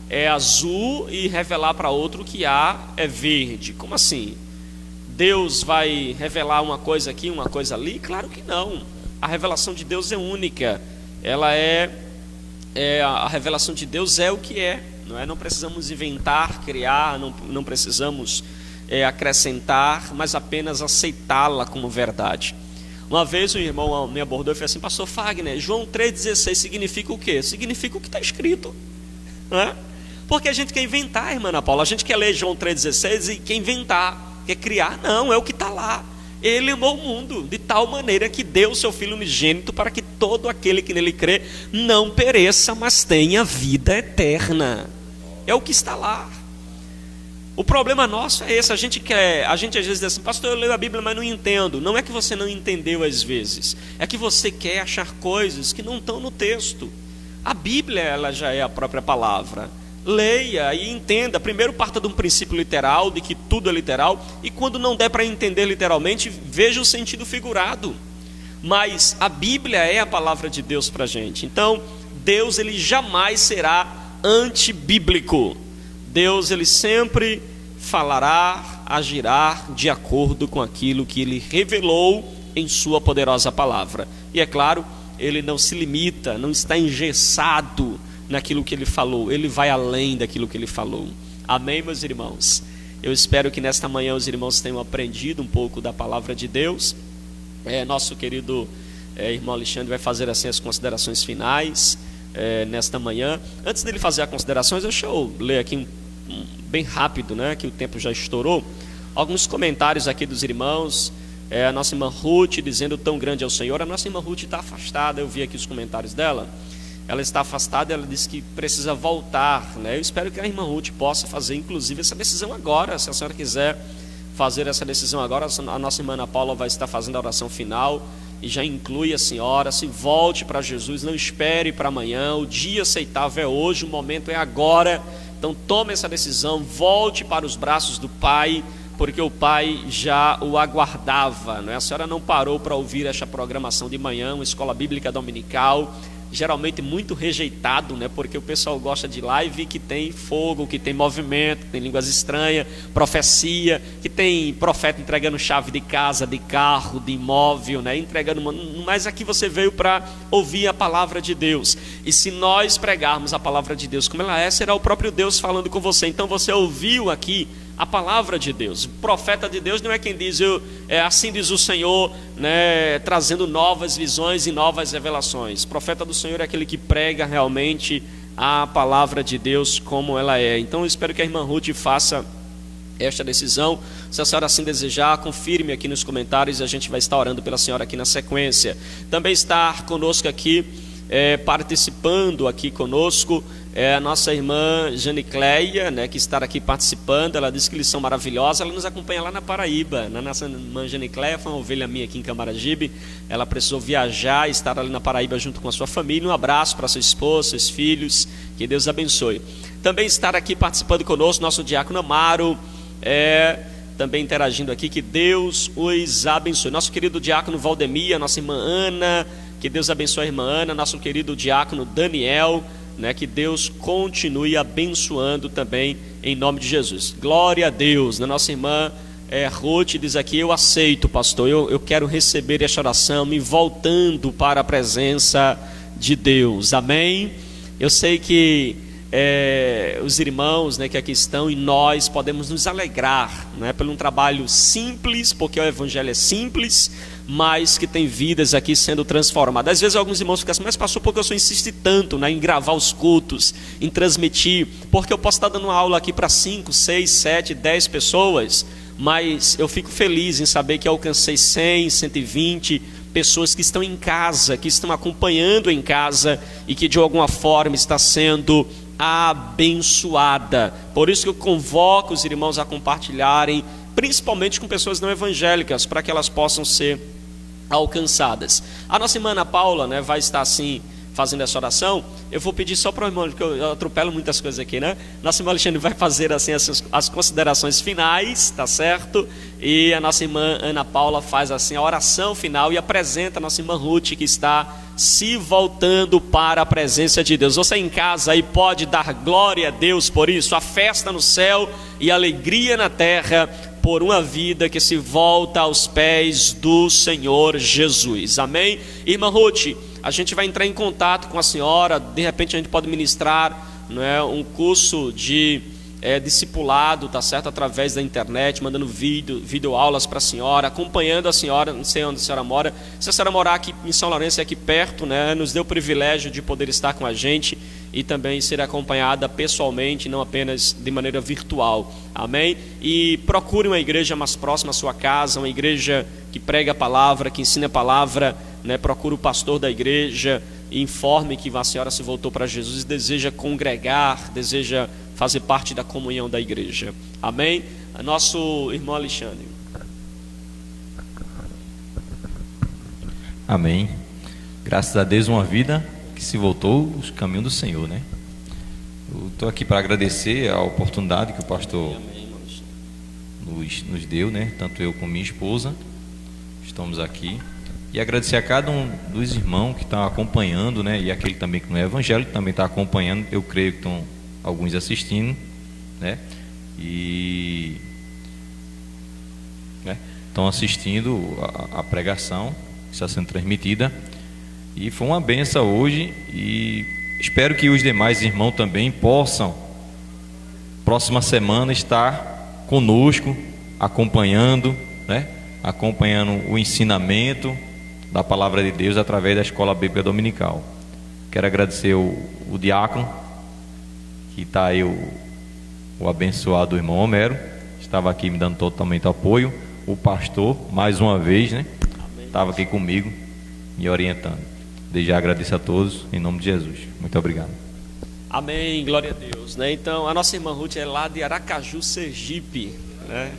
é azul e revelar para outro que A é verde? Como assim? Deus vai revelar uma coisa aqui, uma coisa ali? Claro que não. A revelação de Deus é única. Ela a revelação de Deus é o que é. Não precisamos inventar, criar, não precisamos acrescentar, mas apenas aceitá-la como verdade. Uma vez um irmão me abordou e falou assim: pastor Fagner, João 3,16 significa o quê? Significa o que está escrito, não é? Porque a gente quer inventar, irmã Ana Paula, a gente quer ler João 3,16 e quer inventar, quer criar. Não, é o que está lá. Ele amou o mundo de tal maneira que deu o seu Filho unigênito para que todo aquele que nele crê não pereça, mas tenha vida eterna. É o que está lá. O problema nosso é esse. A gente às vezes diz assim: pastor, eu leio a Bíblia, mas não entendo. Não é que você não entendeu às vezes, é que você quer achar coisas que não estão no texto. A Bíblia, ela já é a própria palavra. Leia e entenda. Primeiro parta de um princípio literal, de que tudo é literal, e quando não der para entender literalmente, veja o sentido figurado. Mas a Bíblia é a palavra de Deus para a gente. Então Deus, ele jamais será antibíblico. Deus, ele sempre falará, agirá de acordo com aquilo que ele revelou em sua poderosa palavra. E é claro, ele não se limita, não está engessado naquilo que ele falou, ele vai além daquilo que ele falou. Amém, meus irmãos? Eu espero que nesta manhã os irmãos tenham aprendido um pouco da palavra de Deus. Nosso querido irmão Alexandre vai fazer assim as considerações finais nesta manhã. Antes dele fazer as considerações, deixa eu ler aqui bem rápido, né, que o tempo já estourou, alguns comentários aqui dos irmãos. A nossa irmã Ruth dizendo: tão grande é o Senhor. A nossa irmã Ruth está afastada, eu vi aqui os comentários dela. Ela está afastada, ela disse que precisa voltar, né? Eu espero que a irmã Ruth possa fazer inclusive essa decisão agora. Se a senhora quiser fazer essa decisão agora, a nossa irmã Ana Paula vai estar fazendo a oração final e já inclui a senhora. Se volte para Jesus, não espere para amanhã, o dia aceitável é hoje, o momento é agora. Então tome essa decisão, volte para os braços do Pai, porque o Pai já o aguardava, não é? A senhora não parou para ouvir esta programação de manhã, uma escola bíblica dominical, geralmente muito rejeitado, né? Porque o pessoal gosta de live que tem fogo, que tem movimento, que tem línguas estranhas, profecia, que tem profeta entregando chave de casa, de carro, de imóvel, né? Entregando, mas aqui você veio para ouvir a palavra de Deus. E se nós pregarmos a palavra de Deus como ela é, será o próprio Deus falando com você. Então você ouviu aqui a palavra de Deus. O profeta de Deus não é quem diz assim diz o Senhor, né, trazendo novas visões e novas revelações. O profeta do Senhor é aquele que prega realmente a palavra de Deus como ela é. Então eu espero que a irmã Ruth faça esta decisão. Se a senhora assim desejar, confirme aqui nos comentários e a gente vai estar orando pela senhora aqui na sequência. Também está conosco aqui, participando aqui conosco, a nossa irmã Janicleia, né, que está aqui participando. Ela disse que lição maravilhosa. Ela nos acompanha lá na Paraíba. A nossa irmã Janicleia foi uma ovelha minha aqui em Camaragibe. Ela precisou viajar e estar ali na Paraíba junto com a sua família. Um abraço para sua esposa, seus filhos, que Deus abençoe. Também estar aqui participando conosco nosso diácono Amaro, também interagindo aqui. Que Deus os abençoe. Nosso querido diácono Valdemir, nossa irmã Ana, que Deus abençoe a irmã Ana. Nosso querido diácono Daniel, né, que Deus continue abençoando também em nome de Jesus. Glória a Deus. Nossa irmã Ruth diz aqui: eu aceito, pastor, eu quero receber esta oração, me voltando para a presença de Deus. Amém. Eu sei que os irmãos, né, que aqui estão, e nós podemos nos alegrar, né, pelo um trabalho simples, porque o evangelho é simples, mas que tem vidas aqui sendo transformadas. Às vezes alguns irmãos ficam assim, mas pastor, porque eu só insisto tanto, né, em gravar os cultos, em transmitir, porque eu posso estar dando uma aula aqui para 5, 6, 7, 10 pessoas, mas eu fico feliz em saber que alcancei 100, 120 pessoas que estão em casa, que estão acompanhando em casa e que de alguma forma está sendo abençoada. Por isso que eu convoco os irmãos a compartilharem, principalmente com pessoas não evangélicas, para que elas possam ser alcançadas. A nossa irmã Ana Paula, né, vai estar assim fazendo essa oração. Eu vou pedir só para o irmão, porque eu atropelo muitas coisas aqui, né? Nosso irmão Alexandre vai fazer assim as considerações finais, tá certo? E a nossa irmã Ana Paula faz assim a oração final e apresenta a nossa irmã Ruth, que está se voltando para a presença de Deus. Você em casa aí pode dar glória a Deus por isso, a festa no céu e alegria na terra, por uma vida que se volta aos pés do Senhor Jesus. Amém? Irmã Ruth, a gente vai entrar em contato com a senhora, de repente a gente pode ministrar, não é, um curso de discipulado, tá certo? Através da internet, mandando videoaulas para a senhora, acompanhando a senhora, não sei onde a senhora mora. Se a senhora morar aqui em São Lourenço, aqui perto, né, nos deu o privilégio de poder estar com a gente e também ser acompanhada pessoalmente, não apenas de maneira virtual. Amém? E procure uma igreja mais próxima à sua casa, uma igreja que prega a palavra, que ensina a palavra, né? Procure o pastor da igreja e informe que a senhora se voltou para Jesus e deseja congregar, deseja fazer parte da comunhão da igreja. Amém? Nosso irmão Alexandre. Amém. Graças a Deus, uma vida que se voltou aos caminhos do Senhor, né? Eu estou aqui para agradecer a oportunidade que o pastor nos deu, né? Tanto eu como minha esposa estamos aqui. E agradecer a cada um dos irmãos que estão acompanhando, né? E aquele também que não é evangélico também está acompanhando. Eu creio que estão alguns assistindo, né? E estão assistindo a pregação que está sendo transmitida. E foi uma benção hoje. E espero que os demais irmãos também possam, próxima semana, estar conosco, acompanhando, né? Acompanhando o ensinamento da palavra de Deus através da Escola Bíblica Dominical. Quero agradecer o diácono, que está aí, o abençoado irmão Homero, estava aqui me dando totalmente apoio. O pastor, mais uma vez, né, estava aqui comigo, me orientando. Desde já agradeço a todos, em nome de Jesus. Muito obrigado. Amém, glória a Deus, né? Então, a nossa irmã Ruth é lá de Aracaju, Sergipe, né?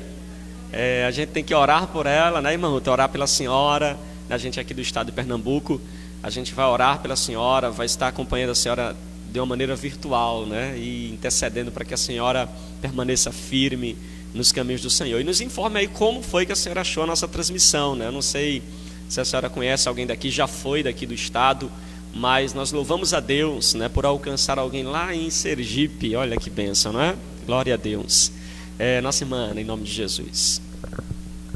A gente tem que orar por ela, né, irmã Ruth? Orar pela senhora. A gente aqui do estado de Pernambuco, a gente vai orar pela senhora, vai estar acompanhando a senhora de uma maneira virtual, né? E intercedendo para que a senhora permaneça firme nos caminhos do Senhor. E nos informe aí como foi que a senhora achou a nossa transmissão, né? Eu não sei se a senhora conhece alguém daqui, já foi daqui do estado, mas nós louvamos a Deus, né, por alcançar alguém lá em Sergipe. Olha que bênção, não é? Glória a Deus. Nossa irmã Ana, em nome de Jesus.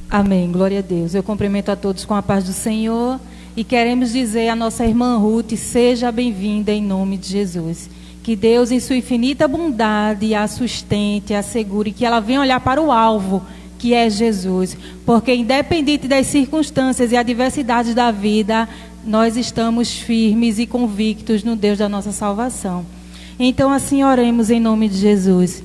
Amém, glória a Deus. Eu cumprimento a todos com a paz do Senhor e queremos dizer à nossa irmã Ruth, seja bem-vinda em nome de Jesus. Que Deus, em sua infinita bondade, a sustente, a assegure, que ela venha olhar para o alvo, que é Jesus. Porque independente das circunstâncias e adversidades da vida, nós estamos firmes e convictos no Deus da nossa salvação. Então assim oremos em nome de Jesus.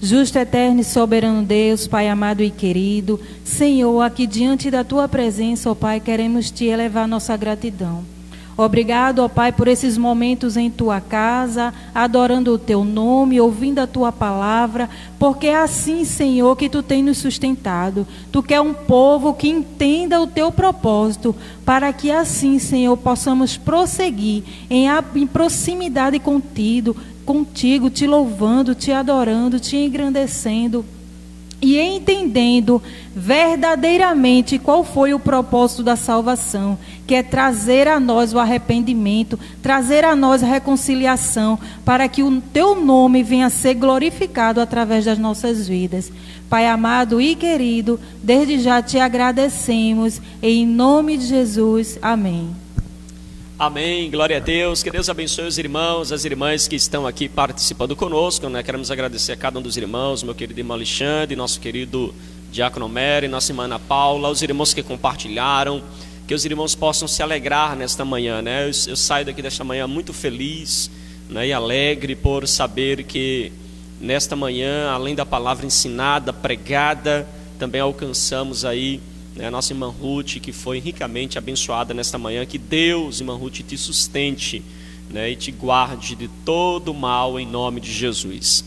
Justo, eterno e soberano Deus, Pai amado e querido, Senhor, aqui diante da Tua presença, ó Pai, queremos Te elevar nossa gratidão. Obrigado, ó Pai, por esses momentos em Tua casa, adorando o Teu nome, ouvindo a Tua palavra, porque é assim, Senhor, que Tu tem nos sustentado. Tu quer um povo que entenda o Teu propósito, para que assim, Senhor, possamos prosseguir em proximidade contigo, Te louvando, Te adorando, Te engrandecendo e entendendo verdadeiramente qual foi o propósito da salvação, que é trazer a nós o arrependimento, trazer a nós a reconciliação, para que o Teu nome venha a ser glorificado através das nossas vidas. Pai amado e querido, desde já Te agradecemos, em nome de Jesus, amém. Amém, glória a Deus, que Deus abençoe os irmãos, as irmãs que estão aqui participando conosco, né? Queremos agradecer a cada um dos irmãos, meu querido irmão Alexandre, nosso querido Diácono Mary, nossa irmã Ana Paula, os irmãos que compartilharam, que os irmãos possam se alegrar nesta manhã, né? Eu saio daqui desta manhã muito feliz, né? E alegre por saber que nesta manhã, além da palavra ensinada, pregada, também alcançamos aí a nossa irmã Ruth, que foi ricamente abençoada nesta manhã. Que Deus, irmã Ruth, te sustente, né, e te guarde de todo mal em nome de Jesus.